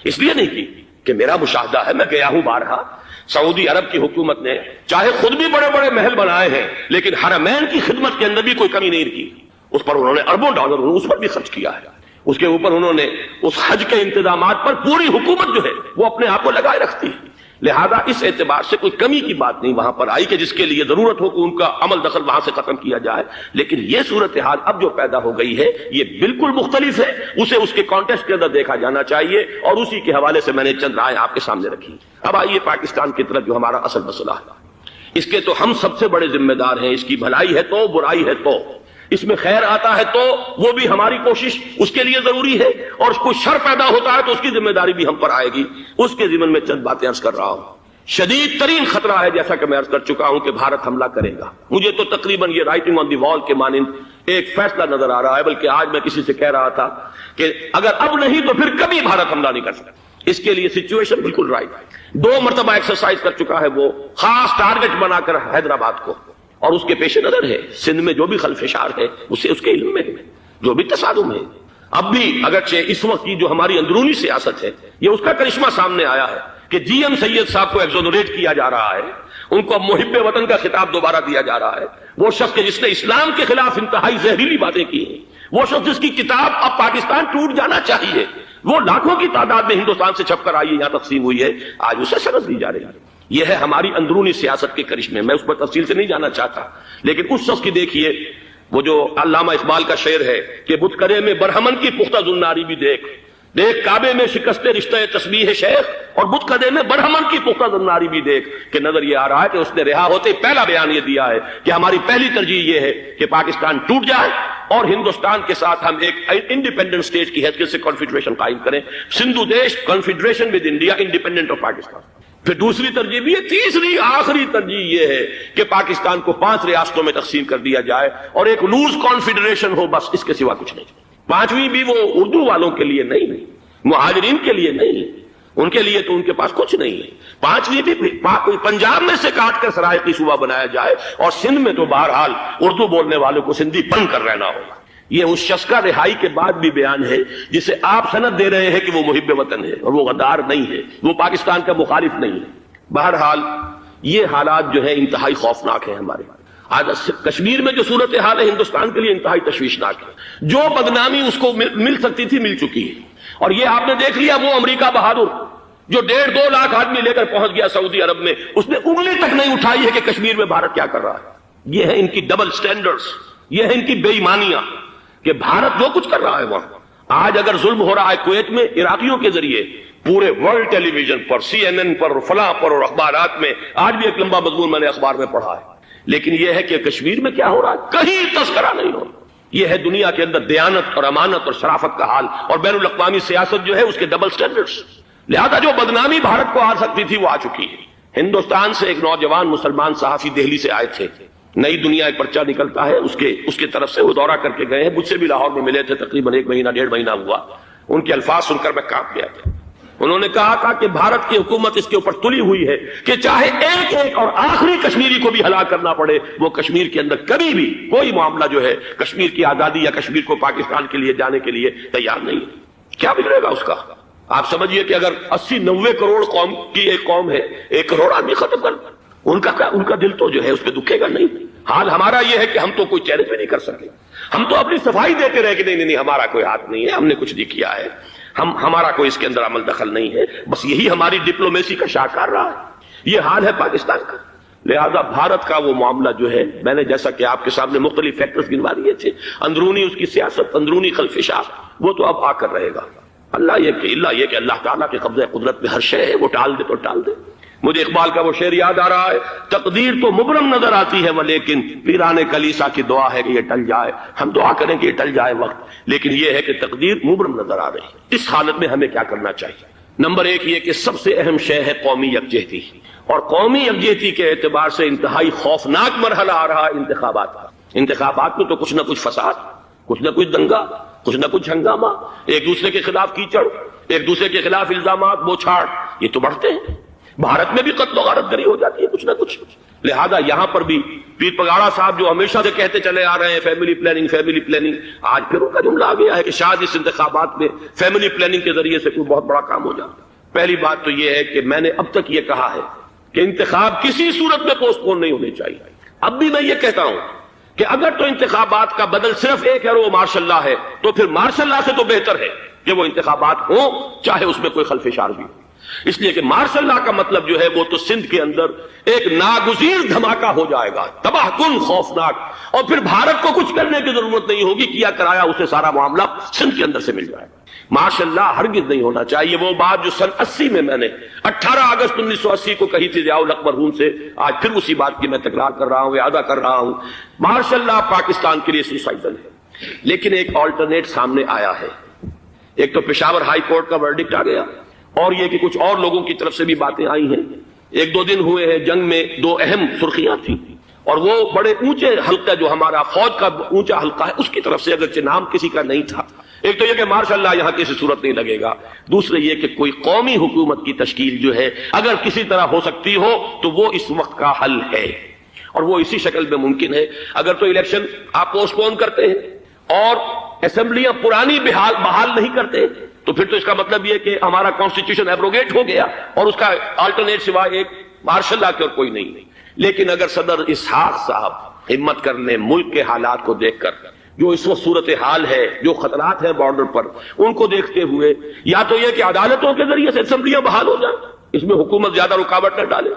اس لیے نہیں کی کہ میرا مشاہدہ ہے، میں گیا ہوں بارہا، سعودی عرب کی حکومت نے چاہے خود بھی بڑے بڑے محل بنائے ہیں لیکن حرمین کی خدمت کے اندر بھی کوئی کمی نہیں کی. اس پر انہوں نے اربوں ڈالر اس پر بھی خرچ کیا ہے. اس کے اوپر انہوں نے اس حج کے انتظامات پر پوری حکومت جو ہے وہ اپنے آپ کو لگائے رکھتی ہے. لہذا اس اعتبار سے کوئی کمی کی بات نہیں وہاں پر آئی کہ جس کے لیے ضرورت ہو کہ ان کا عمل دخل وہاں سے ختم کیا جائے. لیکن یہ صورتحال اب جو پیدا ہو گئی ہے یہ بالکل مختلف ہے، اسے اس کے کانٹیکسٹ کے اندر دیکھا جانا چاہیے اور اسی کے حوالے سے میں نے چند رائے آپ کے سامنے رکھی. اب آئیے پاکستان کی طرف جو ہمارا اصل مسئلہ ہے، اس کے تو ہم سب سے بڑے ذمہ دار ہیں. اس کی بھلائی ہے تو، برائی ہے تو، اس میں خیر آتا ہے تو وہ بھی ہماری کوشش اس کے لیے ضروری ہے، اور کوئی شر پیدا ہوتا ہے تو اس کی ذمہ داری بھی ہم پر آئے گی. اس کے ضمن میں چند باتیں عرض کر رہا ہوں. شدید ترین خطرہ ہے جیسا کہ میں عرض کر چکا ہوں کہ بھارت حملہ کرے گا. مجھے تو تقریباً یہ رائٹنگ آن دی وال کے مانند ایک فیصلہ نظر آ رہا ہے، بلکہ آج میں کسی سے کہہ رہا تھا کہ اگر اب نہیں تو پھر کبھی بھارت حملہ نہیں کر سکتا. اس کے لیے سچویشن بالکل رائٹ ہے. 2 مرتبہ ایکسرسائز کر چکا ہے وہ خاص ٹارگٹ بنا کر حیدرآباد کو، اور اس کے پیش نظر ہے سندھ میں جو بھی خلفشار ہے اسے اس کے علم میں ہے، جو بھی تصادم ہے. اب بھی اگرچہ اس وقت کی جو ہماری اندرونی سیاست ہے یہ اس کا کرشمہ سامنے آیا ہے کہ جی ایم سید صاحب کو ایگزونریٹ کیا جا رہا ہے، ان کو محب وطن کا خطاب دوبارہ دیا جا رہا ہے. وہ شخص کہ جس نے اسلام کے خلاف انتہائی زہریلی باتیں کی ہیں، وہ شخص جس کی کتاب اب پاکستان ٹوٹ جانا چاہیے، وہ لاکھوں کی تعداد میں ہندوستان سے چھپ کر آئی ہے، یہاں تقسیم ہوئی ہے، آج اسے شرط دی جا رہی ہے. یہ ہے ہماری اندرونی سیاست کے کرشمے. میں اس پر تفصیل سے نہیں جانا چاہتا، لیکن اس شخص کی دیکھیے وہ جو علامہ اقبال کا شعر ہے کہ بت کرے میں برہمن کی پختہ زناری بھی دیکھ، دیکھ کعبے میں شکست رشتہ تسبیح شیخ، اور بت قدے میں برہمن کی پختہ زناری بھی دیکھ. کہ نظر یہ آ رہا ہے کہ اس نے رہا ہوتے پہلا بیان یہ دیا ہے کہ ہماری پہلی ترجیح یہ ہے کہ پاکستان ٹوٹ جائے اور ہندوستان کے ساتھ ہم ایک انڈیپینڈنٹ اسٹیٹ کی حیثیت سے کانفیڈریشن قائم کریں. سندھو دیش confederation with India independent of Pakistan. پھر دوسری ترجیح بھی ہے، تیسری آخری ترجیح یہ ہے کہ پاکستان کو 5 ریاستوں میں تقسیم کر دیا جائے اور ایک لوز کانفیڈریشن ہو، بس اس کے سوا کچھ نہیں. 5ویں بھی وہ اردو والوں کے لیے نہیں، مہاجرین کے لیے نہیں، ان کے لیے تو ان کے پاس کچھ نہیں ہے. 5ویں بھی پنجاب میں سے کاٹ کر سرائیکی صوبہ بنایا جائے اور سندھ میں تو بہرحال اردو بولنے والوں کو سندھی بن کر رہنا ہوگا. یہ اس شخص کا رہائی کے بعد بھی بیان ہے جسے آپ سند دے رہے ہیں کہ وہ محب وطن ہے اور وہ غدار نہیں ہے، وہ پاکستان کا مخالف نہیں ہے. بہرحال یہ حالات جو ہے انتہائی خوفناک ہیں. ہمارے آج کشمیر میں جو صورتحال ہے ہندوستان کے لیے انتہائی تشویشناک ہے. جو بدنامی اس کو مل سکتی تھی مل چکی ہے. اور یہ آپ نے دیکھ لیا وہ امریکہ بہادر جو 1.5-2 لاکھ آدمی لے کر پہنچ گیا سعودی عرب میں، اس نے انگلی تک نہیں اٹھائی ہے کہ کشمیر میں بھارت کیا کر رہا ہے. یہ ہے ان کی ڈبل سٹینڈرڈز، یہ ہے ان کی بے ایمانیاں کہ بھارت جو کچھ کر رہا ہے وہاں آج اگر ظلم ہو رہا ہے کویت میں عراقیوں کے ذریعے، پورے ورلڈ ٹیلی ویژن پر، CNN پر، فلاں پر اور اخبارات میں، آج بھی ایک لمبا مضمون میں نے اخبار میں پڑھا ہے، لیکن یہ ہے کہ کشمیر میں کیا ہو رہا ہے کہیں تذکرہ نہیں ہو رہا۔ یہ ہے دنیا کے اندر دیانت اور امانت اور شرافت کا حال، اور بین الاقوامی سیاست جو ہے اس کے ڈبل سٹینڈرڈز۔ لہذا جو بدنامی بھارت کو آ سکتی تھی وہ آ چکی ہے۔ ہندوستان سے ایک نوجوان مسلمان صحافی دہلی سے آئے تھے، نئی دنیا ایک پرچہ نکلتا ہے اس کے طرف سے، وہ دورہ کر کے گئے ہیں، مجھ سے بھی لاہور میں ملے تھے، تقریباً 1 مہینہ 1.5 مہینہ ہوا۔ ان کے الفاظ سن کر میں کانپ گیا تھا۔ انہوں نے کہا تھا کہ بھارت کی حکومت اس کے اوپر تلی ہوئی ہے کہ چاہے ایک ایک اور آخری کشمیری کو بھی ہلاک کرنا پڑے، وہ کشمیر کے اندر کبھی بھی کوئی معاملہ جو ہے کشمیر کی آزادی یا کشمیر کو پاکستان کے لیے جانے کے لیے تیار نہیں ہے۔ کیا بگڑے گا اس کا؟ آپ سمجھیے کہ اگر 80-90 کروڑ قوم کی ایک قوم ہے، 1 کروڑ آدمی ختم کر، ان کا دل تو جو ہے اس پہ دکھے گا نہیں۔ حال ہمارا یہ ہے کہ ہم تو کوئی چیلنج بھی نہیں کر سکے، ہم تو اپنی صفائی دیتے رہے کہ نہیں ہمارا کوئی ہاتھ نہیں ہے، ہم نے کچھ نہیں کیا ہے، ہمارا کوئی اس کے اندر عمل دخل نہیں ہے، بس یہی ہماری ڈپلومیسی کا شاہکار رہا ہے۔ یہ حال ہے پاکستان کا۔ لہذا بھارت کا وہ معاملہ جو ہے، میں نے جیسا کہ آپ کے سامنے مختلف فیکٹرز گنوا دیے تھے، اندرونی اس کی سیاست، اندرونی خلفشات، وہ تو اب آ کر رہے گا۔ اللہ یہ کہ اللہ تعالیٰ کے قبضہ قدرت میں ہر شے ہے، وہ ٹال دے تو ٹال دے۔ مجھے اقبال کا وہ شعر یاد آ رہا ہے، تقدیر تو مبرم نظر آتی ہے لیکن پیرانے کلیسا کی دعا ہے کہ یہ ٹل جائے۔ ہم دعا کریں کہ یہ ٹل جائے وقت، لیکن یہ ہے کہ تقدیر مبرم نظر آ رہی ہے۔ اس حالت میں ہمیں کیا کرنا چاہیے؟ نمبر 1 یہ کہ سب سے اہم شے ہے قومی یکجہتی، اور قومی یکجہتی کے اعتبار سے انتہائی خوفناک مرحلہ آ رہا ہے انتخابات کا۔ انتخابات میں تو کچھ نہ کچھ فساد، کچھ نہ کچھ دنگا، کچھ نہ کچھ ہنگامہ، ایک دوسرے کے خلاف کیچڑ، ایک دوسرے کے خلاف الزامات، بوچھاڑ، یہ تو بڑھتے ہیں۔ بھارت میں بھی قتل و غارت گری ہو جاتی ہے کچھ نہ کچھ۔ لہذا یہاں پر بھی پیر پگاڑا صاحب جو ہمیشہ سے کہتے چلے آ رہے ہیں فیملی پلاننگ، آج پھر ان کا جملہ آ گیا ہے کہ شاید اس انتخابات میں فیملی پلاننگ کے ذریعے سے کوئی بہت بڑا کام ہو جائے۔ پہلی بات تو یہ ہے کہ میں نے اب تک یہ کہا ہے کہ انتخاب کسی صورت میں پوسٹ پون نہیں ہونے چاہیے۔ اب بھی میں یہ کہتا ہوں کہ اگر تو انتخابات کا بدل صرف ایک ہے اور وہ مارشل لا ہے، تو پھر مارشل لا سے تو بہتر ہے کہ وہ انتخابات ہوں چاہے اس میں کوئی خلفشار بھی ہو، اس لیے کہ مارشل لا کا مطلب جو ہے وہ تو سندھ کے اندر ایک ناگزیر دھماکہ ہو جائے گا، تباہ کن، خوفناک، اور پھر بھارت کو کچھ کرنے کی ضرورت نہیں ہوگی، کیا کرایا اسے سارا معاملہ سندھ کے اندر سے مل جائے گا۔ مارشل لا ہرگز نہیں ہونا چاہیے۔ وہ بات جو سن 80 میں نے 18 اگست 1980 کو کہی تھی ضیاء الحق مرحوم سے، آج پھر اسی بات کی میں تکرار کر رہا ہوں، اعادہ کر رہا ہوں، مارشل لا پاکستان کے لیے سوسائڈل ہے۔ لیکن ایک آلٹرنیٹ سامنے آیا ہے، ایک تو پشاور ہائی کورٹ کا ورڈکٹ آ گیا، اور یہ کہ کچھ اور لوگوں کی طرف سے بھی باتیں آئی ہیں۔ 1-2 دن ہوئے ہیں، جنگ میں 2 اہم سرخیاں تھیں، اور وہ بڑے اونچے حلقہ جو ہمارا فوج کا اونچا حلقہ ہے اس کی طرف سے، اگرچہ نام کسی کا نہیں تھا۔ ایک تو یہ کہ مارشل لا یہاں کسی صورت نہیں لگے گا، دوسرے یہ کہ کوئی قومی حکومت کی تشکیل جو ہے اگر کسی طرح ہو سکتی ہو تو وہ اس وقت کا حل ہے، اور وہ اسی شکل میں ممکن ہے۔ اگر تو الیکشن آپ پوسٹ پون کرتے ہیں اور اسمبلیاں پرانی بحال نہیں کرتے، تو پھر تو اس کا مطلب یہ کہ ہمارا کانسٹیٹیوشن ایبروگیٹ ہو گیا، اور اس کا آلٹرنیٹ سوائے ایک مارشل لا کے اور کوئی نہیں۔ لیکن اگر صدر اسحاق صاحب ہمت کر لیں، ملک کے حالات کو دیکھ کر، جو اس وقت صورتحال ہے، جو خطرات ہیں بارڈر پر، ان کو دیکھتے ہوئے یا تو یہ کہ عدالتوں کے ذریعے سے اسمبلیاں بحال ہو جائیں، اس میں حکومت زیادہ رکاوٹ نہ ڈالے،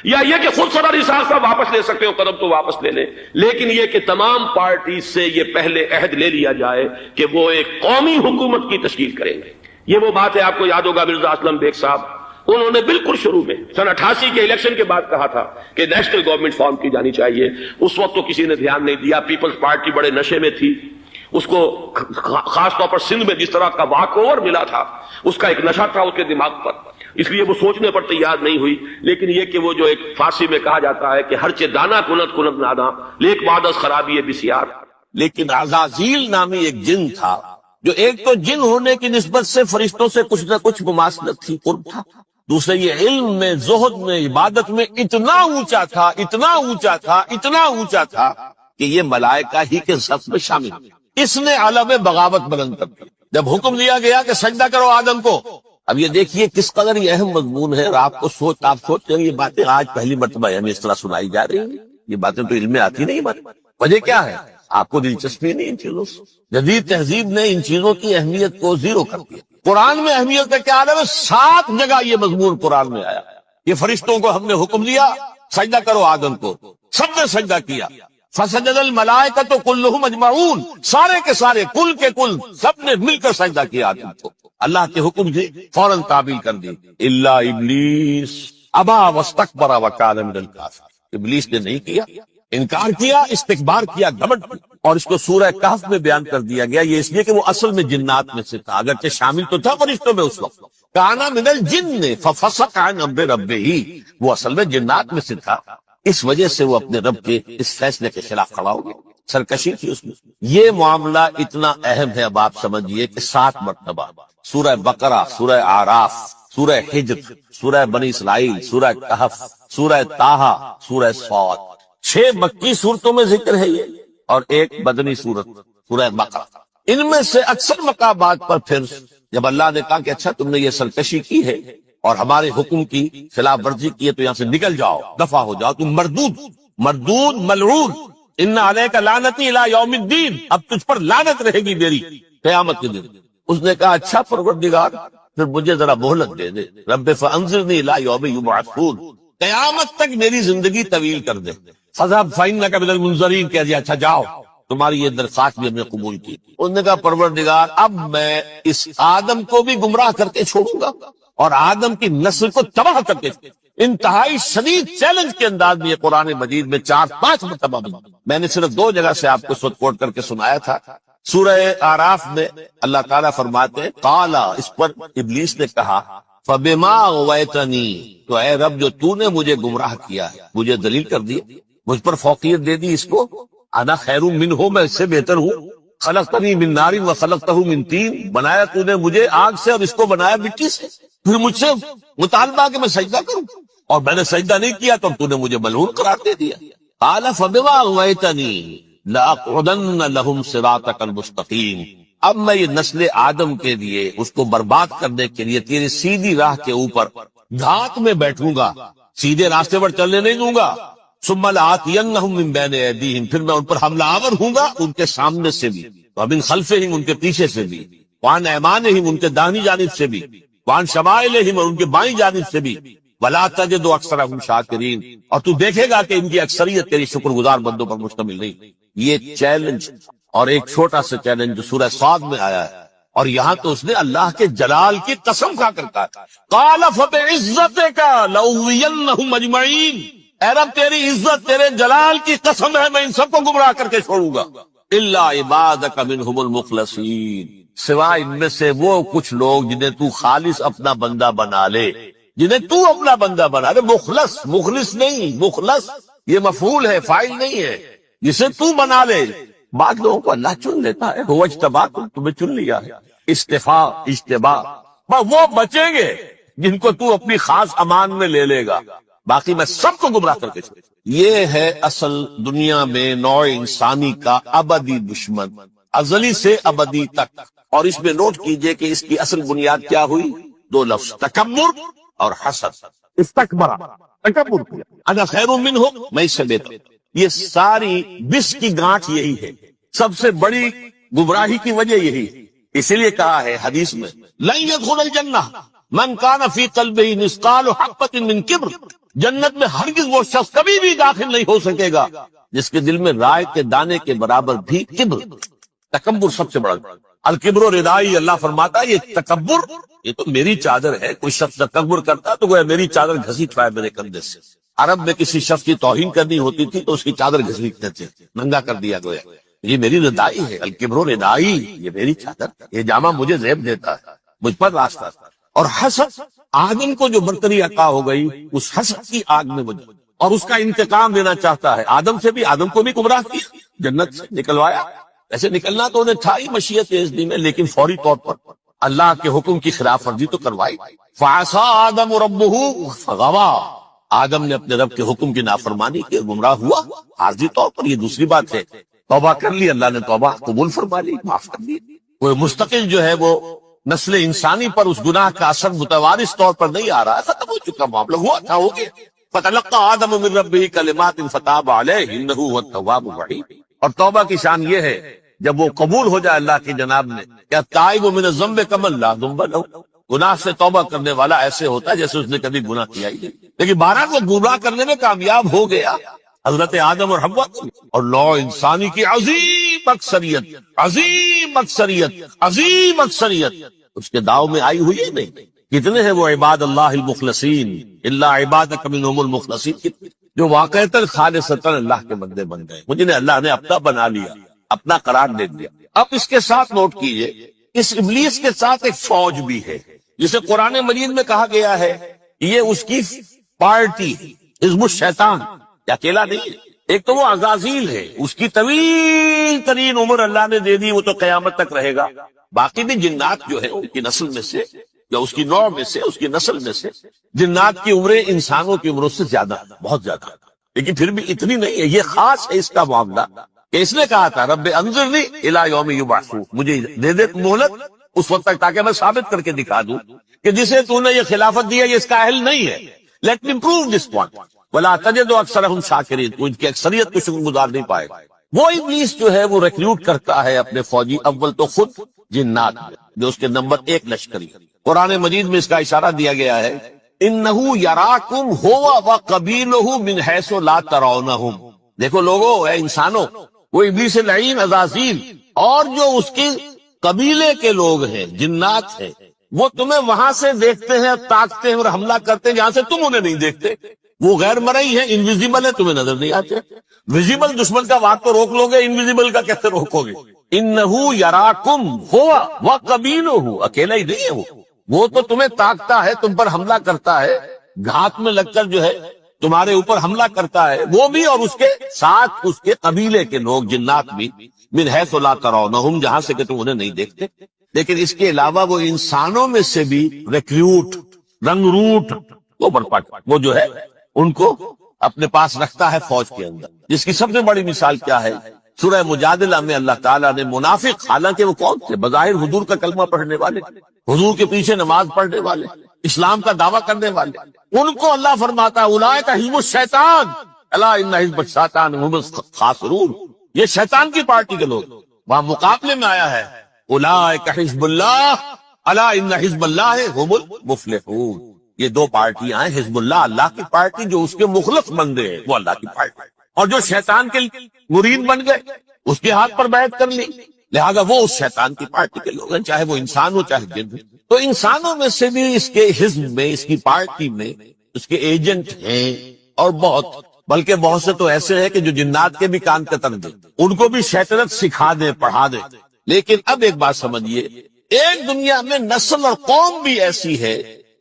یا یہ کہ خود صدر اسحاق صاحب واپس لے سکتے ہو قدم تو واپس لے لیں، لیکن یہ کہ تمام پارٹیز سے یہ پہلے عہد لے لیا جائے کہ وہ ایک قومی حکومت کی تشکیل کریں گے۔ یہ وہ بات ہے، آپ کو یاد ہوگا مرزا اسلم بیگ صاحب، انہوں نے بالکل شروع میں سن 88 کے الیکشن کے بعد کہا تھا کہ نیشنل گورنمنٹ فارم کی جانی چاہیے۔ اس وقت تو کسی نے دھیان نہیں دیا، پیپلز پارٹی بڑے نشے میں تھی، اس کو خاص طور پر سندھ میں جس طرح کا واک اوور ملا تھا، اس کا ایک نشہ تھا اس کے دماغ پر، اس لیے وہ سوچنے پر تیار نہیں ہوئی۔ لیکن یہ کہ وہ جو ایک فارسی میں کہا جاتا ہے کہ ہرچہ دانا کنت نادا لیک بعد از خرابی بسیار، لیکن عزازیل نامی ایک جن تھا جو ایک تو جن ہونے کی نسبت سے فرشتوں سے کچھ نہ کچھ مماثلت تھی، قرب تھا، دوسرے یہ علم میں، زہد میں، عبادت میں اتنا اونچا تھا کہ یہ ملائکہ ہی کے صف میں شامل تھا۔ اس نے عالم بغاوت بلند کر دی جب حکم دیا گیا کہ سجدہ کرو آدم کو۔ اب یہ دیکھیے کس قدر یہ اہم مضمون ہے، اور آپ سوچ رہے ہیں یہ باتیں آج پہلی مرتبہ ہمیں اس طرح سنائی جا رہی ہیں، یہ باتیں تو علم میں آتی نہیں۔ وجہ کیا ہے؟ آپ کو دلچسپی نہیں ان چیزوں سے۔ جدید تہذیب نے ان چیزوں کی اہمیت کو زیرو کر دیا۔ قرآن میں اہمیت کا کیا عالم ہے؟ 7 جگہ یہ مضمون قرآن میں آیا۔ یہ فرشتوں کو ہم نے حکم دیا سجدہ کرو آدم کو، سب نے سجدہ کیا۔ فسجد الملائکۃ کلہم اجمعون، سارے کے سارے کل کے کل سب نے مل کر سجدہ کیا آدم کو، اللہ کے حکم سے فوراً تعبیل کر دی، الا ابلیس ابا واستکبر وکان من الکافرین، ابلیس نے نہیں کیا، انکار کیا، استکبار کیا، گھمنڈ کیا۔ اور اس کو سورہ کہف میں بیان کر دیا گیا، یہ اس لیے کہ وہ اصل میں جنات میں سے تھا، اگرچہ شامل تو تھا فرشتوں میں اس وقت، کانا من الجن ففسق عن امر ربہ، وہ اصل میں جنات میں سے تھا، اس وجہ سے وہ اپنے رب کے اس فیصلے کے خلاف کھڑا ہو گیا، سرکشی تھی اس میں۔ یہ معاملہ اتنا اہم ہے، اب آپ سمجھیے کہ 7 مرتبہ سورہ بقرہ، سورہ اعراف، سورہ حجر، سورہ بنی اسرائیل، سورہ کہف، سورہ طٰہٰ، سورہ صاد، 6 مکی صورتوں میں ذکر ہے یہ، اور 1 مدنی صورت سورہ بقرہ۔ ان میں سے اکثر مقامات پر پھر جب اللہ نے کہا کہ اچھا تم نے یہ سرکشی کی ہے اور ہمارے حکم کی خلاف ورزی کی ہے تو یہاں سے نکل جاؤ، دفع ہو جاؤ، تم مردود ملعون، ان علیک لعنتی الی یوم الدین، اب تجھ پر لعنت رہے گی میری قیامت کے دن۔ اس نے کہا اچھا پروردگار پھر مجھے ذرا مہلت دے دے، رب فانظرنی الی یوم یبعثون، قیامت تک میری زندگی طویل کر دے، فذهب فإنک من المنظرین، کہہ دیا اچھا جاؤ، تمہاری یہ درخواست بھی ہم نے قبول کی۔ انہوں نے کہا پروردگار اب میں اس آدم کو بھی گمراہ کر کے چھوڑوں گا اور آدم کی نسل کو تباہ کر کے، انتہائی شدید چیلنج کے انداز میں یہ قرآن مجید میں 4-5 مرتبہ میں نے صرف 2 جگہ سے آپ کو اس وقت کوٹ کر کے سنایا تھا۔ سورہ اعراف میں اللہ تعالیٰ فرماتے ہیں قالا، اس پر ابلیس نے کہا فبما اغویتنی، تو اے رب جو تو نے مجھے گمراہ کیا ہے، مجھے دلیل کر دی، مجھ پر فوقیت دے دی، اس کو انا خیر منہ، میں اس سے بہتر ہوں، خلقتنی من نار وخلقتہ من طین، بنایا تو نے مجھے آگ سے اور اس کو بنایا مٹی سے، پھر مجھ سے مطالبہ کہ میں سجدہ کروں اور میں نے سجدہ نہیں کیا تو تو نے مجھے ملعون قرار دے دیا۔ قال فبما اغویتنی لأقعدن لهم صراطک المستقیم، اب میں یہ نسل آدم کے لیے اس کو برباد کرنے کے لیے تیری سیدھی راہ کے اوپر گھات میں بیٹھوں گا، سیدھے راستے پر چلنے نہیں دوں گا، ثم لآتینہم من بین ایدیہم، پھر میں ان پر حملہ آور ہوں گا، ان کے سامنے سے بھی، ومن خلفہم، ان کے پیچھے سے بھی، وعن ایمانہم، ان کے داہنی جانب سے بھی، وعن شمائلہم، اور ان کے بائیں جانب سے بھی، ولا تجد اکثرہم شاکرین، اور تو دیکھے گا کہ ان کی اکثریت تیری شکر گزار بندوں پر مشتمل نہیں۔ یہ چیلنج، اور ایک چھوٹا سا چیلنج جو سورہ صاد میں آیا ہے، اور یہاں تو اس نے اللہ کے جلال کی قسم کھا کر کہا قال فبعزتک لأغوینہم اجمعین، اے رب تیری عزت، تیرے جلال کی قسم ہے میں ان سب کو گمراہ کر کے چھوڑوں گا، الا عبادک منہم المخلصین، سوائے ان میں سے وہ کچھ لوگ جنہیں تو خالص اپنا بندہ بنا لے، جنہیں تو اپنا بندہ بنا لے، مخلص نہیں، مخلص یہ مفعول ہے، فاعل نہیں ہے، جسے تو بنا لے۔ بعض لوگوں کو اللہ چن لیتا ہے، هو اجتباکم، تمہیں چن لیا ہے، اجتباء، وہ بچیں گے جن کو تو اپنی خاص امان میں لے لے گا، باقی میں سب کو گمراہ کر کے چھوڑ۔ یہ ہے اصل دنیا میں نوع انسانی کا ابدی دشمن، ازلی سے ابدی تک۔ اور اس میں نوٹ کیجئے کہ اس کی اصل بنیاد کیا ہوئی؟ 2 لفظ، تکبر اور حسد۔ استکبر، تکبر کیا، انا خیر منہ، میں اس سے بہتر۔ یہ ساری بس کی گانٹھ یہی ہے، سب سے بڑی گمراہی کی وجہ یہی ہے۔ اسی لیے کہا ہے حدیث میں لن يدخل الجنہ من کان فی قلبہ مثقال حبۃ من کبر، جنت میں ہرگز وہ شخص کبھی بھی داخل نہیں ہو سکے گا جس کے دل میں رائے کے دانے کے برابر بھی کبر، تکبر سب سے بڑا۔ الکبر ردائی، اللہ فرماتا ہے یہ تکبر، یہ تو میری چادر ہے، کوئی شخص تکبر کرتا تو گویا میری چادر گھسیٹ پائے میرے کندھے سے۔ عرب میں کسی شخص کی توہین کرنی ہوتی تھی تو اس کی چادر گھسیٹتے تھے، ننگا کر دیا گویا یہ میری ردائی ہے، الکبر ردائی، یہ میری چادر، یہ جامہ مجھے زیب دیتا ہے، مجھ پر راستہ۔ اور حسد، آدم کو جو برتری عطا ہو گئی اس حسد کی آگ میں بجھ، اور اس کا انتقام لینا چاہتا ہے۔ آدم کو بھی گمراہ کیا، جنت سے نکلوایا، ایسے نکلنا تو انہیں تھا ہی مشیت ازلی میں، لیکن فوری طور پر اللہ کے حکم کی خلاف ورزی تو کروائی۔ فعصى آدم ربہ فغوى، آدم نے اپنے رب کے حکم کی نافرمانی کی، گمراہ ہوا عارضی طور پر۔ یہ دوسری بات ہے، توبہ کر لی، اللہ نے توبہ قبول فرما لی، معاف کر دی۔ وہ مستقل جو ہے وہ نسل انسانی پر اس گناہ کا اثر متوارث طور پر نہیں آ رہا ہے، ختم ہو چکا معاملہ، ہوا تھا ہو گیا۔ فتلقى آدم من ربہ کلمات فتاب علیہ انہ هو التواب الرحیم۔ اور توبہ کی شان یہ ہے جب وہ قبول ہو جائے اللہ کی جناب میں، کیا تائب من الذنب کمن لا ذنب لہ، گناہ سے توبہ کرنے والا ایسے ہوتا ہے جیسے اس نے کبھی گناہ کیا ہی نہیں۔ لیکن بہرحال وہ گمراہ کرنے میں کامیاب ہو گیا۔ حضرت آدم اور حوا کو اور نوع انسانی کی عظیم اکثریت اس کے داؤ میں آئی ہوئی ہے نہیں. کتنے ہیں وہ عباد اللہ المخلصین الا عبادک منہم المخلصین جو واقعتاً خالصتاً اللہ کے بندے بن گئے، مجھے اللہ نے اپنا بنا لیا، اپنا قرار دے دیا. اب اس کے ساتھ نوٹ کیجئے، اس ابلیس کے ساتھ ایک فوج بھی ہے جسے قرآن مجید میں کہا گیا ہے یہ اس کی پارٹی حزب الشیطان، یہ اکیلا نہیں ہے. ایک تو وہ عزازیل ہے، اس کی طویل ترین عمر اللہ نے دے دی، وہ تو قیامت تک رہے گا. باقی بھی جنات جو ہے ان کی نسل میں سے یا اس کی نوع میں سے، اس کی نسل میں سے جنات کی عمریں انسانوں کی عمروں سے زیادہ، بہت زیادہ، لیکن پھر بھی اتنی نہیں ہے. یہ خاص ہے اس کا معاملہ کہ اس نے کہا تھا رب انظرنی الی یوم یبعثون، مجھے دے دے مہلت اس وقت تک تاکہ میں ثابت کر کے دکھا دوں کہ جسے تو نے یہ خلافت دی ہے یہ اس کا اہل نہیں ہے. Let me prove this point ولا تجد اکثرهم شاکرین، تو ان کی اکثریت کو شکر گزار نہیں پائے گا. وہ ابلیس جو ہے وہ ریکروٹ کرتا ہے اپنے فوجی، اول تو خود جنات جو اس کے نمبر 1 لشکری. قرآن مجید میں اس کا اشارہ دیا گیا ہے انہو یراکم ہوا وقبیلہ من حیث لا ترونہم. دیکھو لوگو، اے انسانوں، وہ ابلیس لعین عزازیل اور جو اس کے قبیلے کے لوگ ہیں، جنات ہیں، وہ تمہیں وہاں سے دیکھتے ہیں، تاکتے ہیں اور حملہ کرتے ہیں جہاں سے تم انہیں نہیں دیکھتے. وہ غیر مرئی ہے، انویزیبل ہے، تمہیں نظر نہیں آتے. ویزیبل دشمن کا وات تو روک لو گے، انویزیبل کا کیسے روکو گے؟ انہو یراکم ہوا وقبیلہ، اکیلا ہی نہیں ہے وہ تو تمہیں تاکتا ہے، تم پر حملہ کرتا ہے، گھات میں لگ کر جو ہے تمہارے اوپر حملہ کرتا ہے، وہ بھی اور اس کے ساتھ اس کے قبیلے کے لوگ جنات بھی، من حیث لا ترونہم، جہاں سے کہ تم انہیں نہیں دیکھتے. لیکن اس کے علاوہ وہ انسانوں میں سے بھی ریکروٹ، رنگ روٹ، وہ جو ہے ان کو اپنے پاس رکھتا ہے فوج کے اندر. جس کی سب سے بڑی مثال کیا ہے؟ سورہ مجادلہ میں اللہ تعالیٰ نے منافق، حالانکہ وہ کون تھے؟ بظاہر حضور کا کلمہ پڑھنے والے، حضور کے پیچھے نماز پڑھنے والے، اسلام کا دعویٰ کرنے والے، ان کو اللہ فرماتا ہے اولئک حزب الشیطان الا ان حزب الشیطان هم الخاسرون. یہ شیطان کی پارٹی کے لوگ. وہاں مقابلے میں آیا ہے اولئک حزب اللہ الا ان حزب اللہ هم المفلحون. یہ دو پارٹیاں ہیں، حزب اللہ اللہ کی پارٹی جو اس کے مخلص بندے ہیں وہ اللہ کی پارٹی، اور جو شیطان کے مرید بن گئے اس کے ہاتھ پر بیعت کر لی، لہذا وہ اس شیطان کی پارٹی کے لوگ ہیں، چاہے وہ انسان ہو چاہے جن ہو. تو انسانوں میں سے بھی اس کے حزب میں، اس کی پارٹی میں اس کے ایجنٹ ہیں، اور بلکہ بہت سے تو ایسے ہیں کہ جو جنات کے بھی کان کتر دیں، ان کو بھی شیطنت سکھا دیں، پڑھا دیں. لیکن اب ایک بات سمجھیے، ایک دنیا میں نسل اور قوم بھی ایسی ہے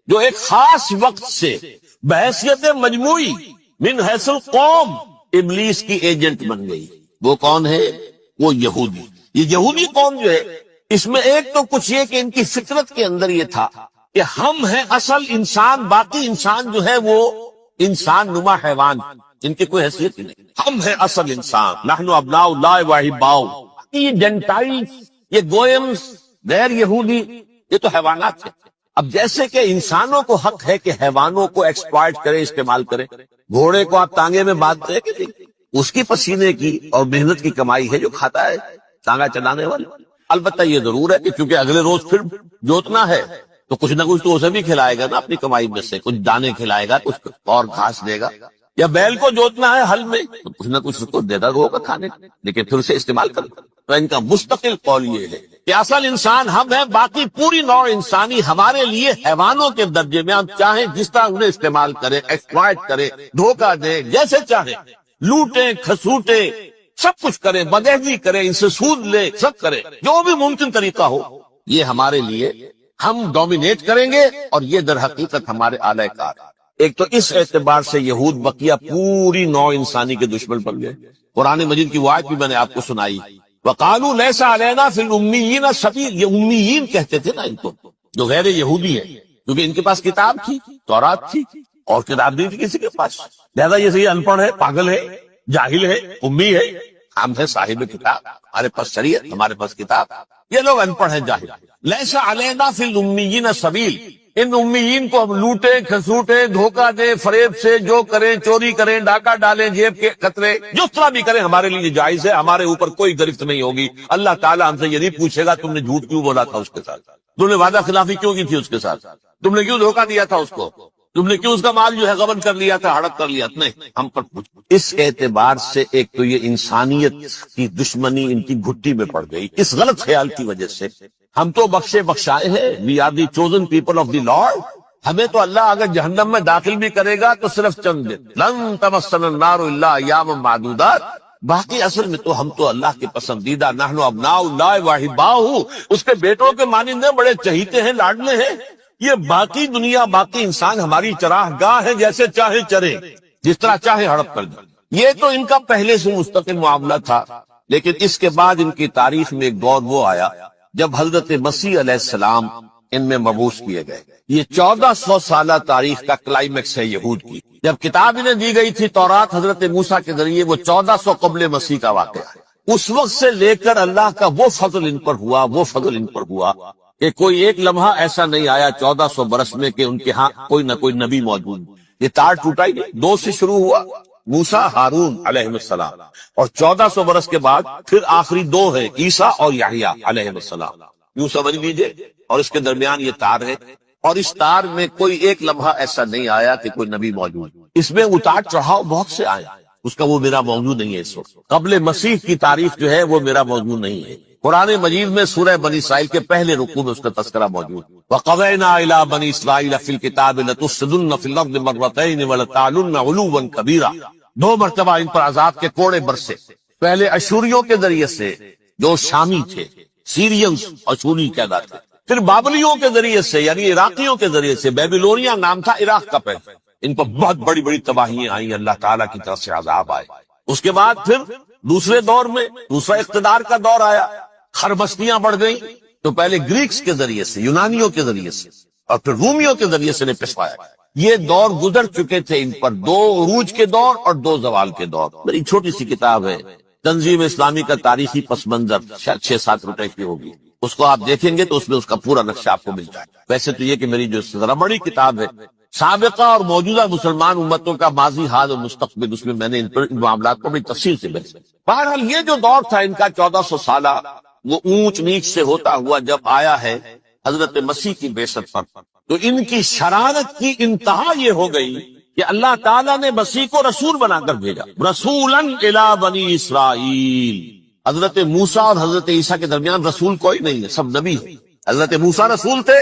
جو ایک خاص وقت سے بحیثیت مجموعی من حیث القوم ابلیس کی ایجنٹ بن گئی. وہ کون ہے؟ وہ یہودی. یہ یہودی قوم جو ہے، اس میں ایک تو کچھ یہ کہ ان کی فطرت کے اندر یہ تھا کہ ہم ہیں اصل انسان، باقی انسان جو ہے وہ انسان نما حیوان، ان کی کوئی حیثیت ہی نہیں. ہم ہیں اصل انسان، نحن ابناء اللہ واحباؤ. یہ جنٹائلز، یہ گوئمز، غیر یہودی، یہ تو حیوانات ہیں. اب جیسے کہ انسانوں کو حق ہے کہ حیوانوں کو ایکسپلائٹ کرے، استعمال کرے. گھوڑے کو آپ تانگے میں باندھتے ہیں کہ اس کی پسینے کی اور محنت کی کمائی ہے جو کھاتا ہے تانگا چلانے والے. البتہ یہ ضرور ہے کہ چونکہ اگلے روز پھر جوتنا ہے تو کچھ نہ کچھ تو اسے بھی کھلائے گا نا، اپنی کمائی میں سے کچھ دانے کھلائے گا، کچھ اور گھاس دے گا. یا بیل کو جوتنا ہے ہل میں تو کچھ نہ کچھ اس کو دیتا ہوگا کھانے، لیکن پھر اسے استعمال کرے. تو ان کا مستقل قول یہ ہے کہ اصل انسان ہم ہیں، باقی پوری نوع انسانی ہمارے لیے حیوانوں کے درجے میں. ہم چاہیں جس طرح انہیں استعمال کریں، ایکسپلائٹ کریں، دھوکہ دیں، جیسے چاہیں لوٹیں، کھسوٹیں، سب کچھ کریں، بدہضی کریں، ان سے سود لیں، سب کریں، جو بھی ممکن طریقہ ہو. یہ ہمارے لیے ہم ڈومینیٹ کریں گے، اور یہ در حقیقت ہمارے اعلی کار. ایک تو اس اعتبار سے یہود بقیہ پوری نوع انسانی کے دشمن بن گئے. قرآن مجید کی وہ آیت بھی میں نے آپ کو سنائی، وقالوا لیس علینا فی الامیین سبیل. یہ امیین کہتے تھے نا ان کو، جو غیر یہودی ہیں، کیونکہ ان کے پاس کتاب تھی، تورات تھی، اور کتاب نہیں تھی کسی کے پاس. لہذا یہ ان پڑھ ہے، پاگل ہے، جاہل ہے، امی ہے. ہم ہے صاحب کتاب، ہمارے پاس شریعت، ہمارے پاس کتاب. یہ لوگ ان پڑھ ہیں، جاہل. لیس علینا فی الامیین سبیل. ان امیین کو ہم لوٹیں، کھسوٹیں، دھوکہ دیں، فریب سے جو کریں، چوری کریں، ڈاکہ ڈالیں، جیب کے قطرے، جس طرح بھی کریں ہمارے لیے جائز ہے. ہمارے اوپر کوئی گرفت نہیں ہوگی. اللہ تعالیٰ ہم سے یہ نہیں پوچھے گا تم نے جھوٹ کیوں بولا تھا اس کے ساتھ، تم نے وعدہ خلافی کیوں کی تھی اس کے ساتھ، تم نے کیوں دھوکہ دیا تھا اس کو، تم نے کیوں اس کا مال جو ہے غبن کر لیا تھا، ہڑپ کر لیا؟ نہیں، ہم پر پوچھ۔ اس اعتبار سے ایک تو یہ انسانیت کی دشمنی ان کی گھٹی میں پڑ گئی، اس غلط خیال کی وجہ سے۔ ہم تو بخشے بخشائے ہیں، we are the chosen people of the lord, ہمیں تو اللہ اگر جہنم میں داخل بھی کرے گا تو صرف چند دن، لن تمسنا النار الا ایاما معدودات، باقی اصل میں تو ہم تو اللہ کے پسندیدہ، نحن ابناء اللہ واحباؤہ، اس کے بیٹوں کے مانند ہیں، بڑے چہیتے ہیں، لاڈلے ہیں۔ یہ باقی دنیا، باقی انسان ہماری چراہ گاہ ہے، جیسے چاہے چرے، جس طرح چاہے ہڑپ کر دیں۔ یہ تو ان کا پہلے سے مستقل معاملہ تھا، لیکن اس کے بعد ان کی تاریخ میں ایک دور وہ آیا جب حضرت مسیح علیہ السلام ان میں مبعوث کیے گئے۔ یہ 1400 سالہ تاریخ کا کلائمیکس ہے یہود کی۔ جب کتاب انہیں دی گئی تھی تورات حضرت موسیٰ کے ذریعے، وہ 1400 قبل مسیح کا واقعہ ہے۔ اس وقت سے لے کر اللہ کا وہ فضل ان پر ہوا، وہ فضل ان پر ہوا کہ کوئی ایک لمحہ ایسا نہیں آیا 1400 برس میں کہ ان کے ہاں کوئی نہ کوئی نبی موجود۔ یہ تار ٹوٹا ہی نہیں، 2 سے شروع ہوا، موسیٰ ہارون علیہ السلام، اور 1400 برس کے بعد پھر آخری 2 ہیں، عیسیٰ اور یحییٰ علیہ السلام، یوں سمجھ لیجئے، اور اس کے درمیان یہ تار ہے، اور اس تار میں کوئی ایک لمحہ ایسا نہیں آیا کہ کوئی نبی موجود۔ اس میں اتار چڑھاؤ بہت سے آئے، اس کا وہ میرا موضوع نہیں ہے اس وقت۔ قبل مسیح کی تاریخ جو ہے وہ میرا موضوع نہیں ہے۔ قرآن مجید میں سورہ بنی اسرائیل کے پہلے رکوع میں اس کا تذکرہ موجود۔ وَقَضَيْنَا إِلَىٰ بَنِي إِسْرَائِيلَ فِي الْكِتَابِ لَتُفْسِدُنَّ فِي الْأَرْضِ مَرَّتَيْنِ وَلَتَعْلُنَّ عُلُوًّا كَبِيرًا۔ 2 مرتبہ ان پر عذاب کے کوڑے برسے، پہلے اشوریوں کے ذریعے سے جو شامی تھے، سیرینز اشوری کہلاتے، پھر بابلیوں کے ذریعے سے یعنی عراقیوں کے ذریعے سے، بیبیلونیا نام تھا عراق کا پہلے، ان پر بہت بڑی بڑی تباہیاں آئیں، اللہ تعالیٰ کی طرف سے عذاب آئے۔ اس کے بعد پھر دوسرے دور میں دوسرا اقتدار کا دور آیا، خربستیاں بڑھ گئیں، تو پہلے گریکس کے ذریعے سے، یونانیوں کے ذریعے سے، اور پھر رومیوں کے ذریعے سے پسوایا۔ یہ دور گزر چکے تھے ان پر، 2 عروج کے دور اور 2 زوال کے دور۔ میری چھوٹی سی کتاب ہے تنظیم اسلامی کا تاریخی پس منظر، شاید 6-7 روپے کی ہوگی، اس کو آپ دیکھیں گے تو اس میں اس کا پورا نقشہ آپ کو مل جائے۔ ویسے تو یہ کہ میری جو ذرا بڑی کتاب ہے سابقہ اور موجودہ مسلمان امتوں کا ماضی، حال اور مستقبل، اس میں میں نے ان معاملات کو بڑی تفصیل سے بحث۔ بہرحال یہ جو دور تھا ان کا 1400 سالہ، وہ اونچ نیچ سے ہوتا ہوا جب آیا ہے حضرت مسیح کی بعثت پر، تو ان کی شرارت کی انتہا یہ ہو گئی کہ اللہ تعالیٰ نے مسیح کو رسول بنا کر بھیجا، رسولاً الی بنی اسرائیل۔ حضرت موسیٰ اور حضرت عیسیٰ کے درمیان رسول کوئی نہیں ہے، سب نبی ہے۔ حضرت موسیٰ رسول تھے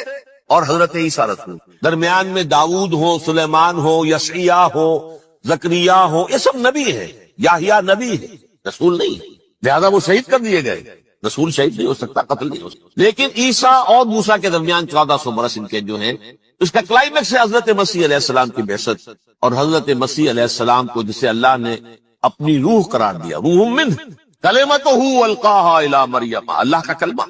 اور حضرت عیسیٰ رسول، درمیان میں داؤد ہو، سلیمان ہو، یشعیاہ ہو، زکریا ہو، یہ سب نبی ہیں۔ یحییٰ نبی ہے، رسول نہیں ہے، لہذا وہ شہید کر دیے گئے۔ رسول شہید نہیں ہو سکتا، قتل نہیں ہو سکتا۔ لیکن عیسیٰ اور موسیٰ کے درمیان 1400 برس ان کے جو ہیں، اس کا کلائمیکس ہے حضرت مسیح علیہ السلام کی بعثت، اور حضرت مسیح علیہ السلام کو جسے اللہ نے اپنی روح قرار دیا، روح منہ، کلمتہ القاہا الی مریم، اللہ کا کلمہ،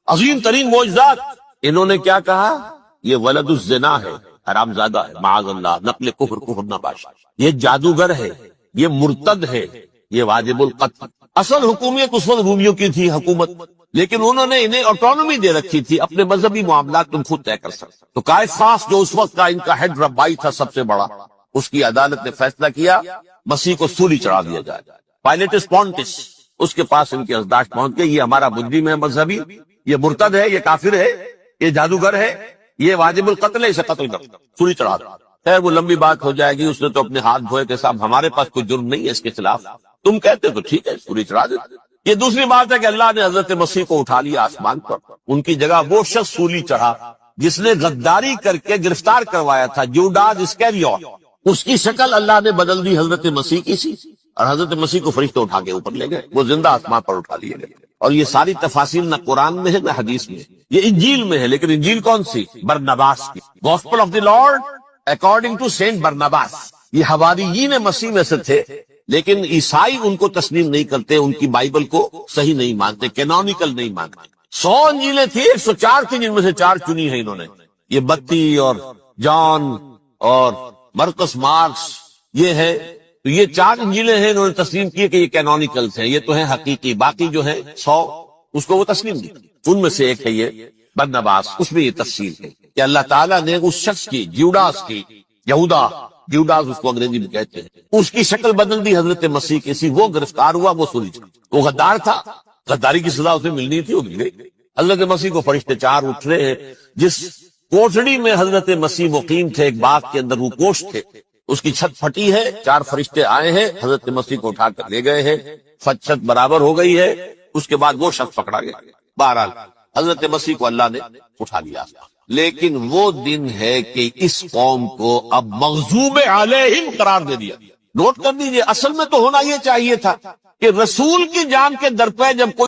عظیم ترین معجزات۔ انہوں نے کیا کہا؟ یہ ولد الزنا ہے، حرام زادہ ہے، معاذ اللہ، نقل کفر نباش، یہ جادوگر ہے، یہ مرتد ہے، یہ واجب القتل۔ اصل حکومت اس وقت رومیوں کی تھی حکومت، لیکن انہوں نے انہیں آٹونومی دے رکھی تھی، اپنے مذہبی معاملات تم خود طے کر سکتے۔ تو کائفاس جو اس وقت کا ان کا ہیڈ ربائی تھا سب سے بڑا، اس کی عدالت نے فیصلہ کیا مسیح کو سولی چڑھا دیا جائے۔ پائلیٹس پونٹس اس کے پاس ان کی ازداشت پہنچ گئی، یہ ہمارا مجرم ہے مذہبی، یہ مرتد ہے، یہ کافر ہے، یہ جادوگر ہے، یہ واجب القتل ہے، اسے قتل کر، سولی چڑھا دو۔ خیر وہ لمبی بات ہو جائے گی، اس نے تو اپنے ہاتھ دھوئے کہ صاحب ہمارے پاس کوئی جرم نہیں ہے اس کے خلاف، تم کہتے تو ٹھیک ہے سولی چڑھا دیتے۔ یہ دوسری بات ہے کہ اللہ نے حضرت مسیح کو اٹھا لیا آسمان پر، ان کی جگہ وہ شخص سولی چڑھا جس نے غداری کر کے گرفتار کروایا تھا، جوڈاس اسکیریوٹ، اس کی شکل اللہ نے بدل دی حضرت مسیح کی سی، اور حضرت مسیح کو فرشتے اٹھا کے اوپر لے گئے، وہ زندہ آسمان پر اٹھا لیے گئے۔ اور یہ ساری تفاصیل نہ قرآن میں ہے نہ حدیث میں، یہ انجیل میں ہے، لیکن انجیل کون سی؟ برنباس کی، gospel of the lord according to saint Barnabas. یہ حواریین مسیح میں سے تھے، لیکن عیسائی ان کو تسلیم نہیں کرتے، ان کی بائبل کو صحیح نہیں مانتے، کینونیکل نہیں مانتے۔ 100 انجیلیں تھیں، 104 تھیں، جن میں سے 4 چنی ہیں انہوں نے، یہ بتی اور جان اور مرکس مارکس، یہ ہے، تو یہ 4 انجیلیں ہیں، انہوں نے تسلیم کی کہ یہ کینونیکلز ہیں، یہ تو ہیں حقیقی، باقی جو ہیں 100 اس کو وہ تسلیم دی۔ ان میں سے ایک ہے یہ برنباس، اس میں یہ تفصیل ہے کہ اللہ تعالیٰ نے اس شخص کی، جیوڈاس کی، یہودا جیوڈاس اس کو انگریزی میں کہتے ہیں، اس کی شکل بدل دی حضرت مسیح کی سی، وہ گرفتار ہوا، وہ سولی چڑھا، وہ غدار تھا، غداری کی سزا اسے ملنی تھی، وہ مل گئی۔ حضرت مسیح کو فرشتے 4 اٹھ رہے ہیں، جس کوٹڑی میں حضرت مسیح مقیم تھے، ایک باغ کے اندر وہ کوش تھے، اس کی چھت پھٹی ہے، 4 فرشتے آئے ہیں، حضرت مسیح کو اٹھا کر لے گئے ہیں، چھت برابر ہو گئی ہے، اس کے بعد وہ شخص پکڑا گیا۔ بہرحال حضرت مسیح کو اللہ نے اٹھا لیا، لیکن وہ دن ہے کہ اس قوم کو اب مغضوب علیہم قرار دے دیا۔ نوٹ کر دیجئے، اصل میں تو ہونا یہ چاہیے تھا کہ رسول کی جان کے درپے جب کوئی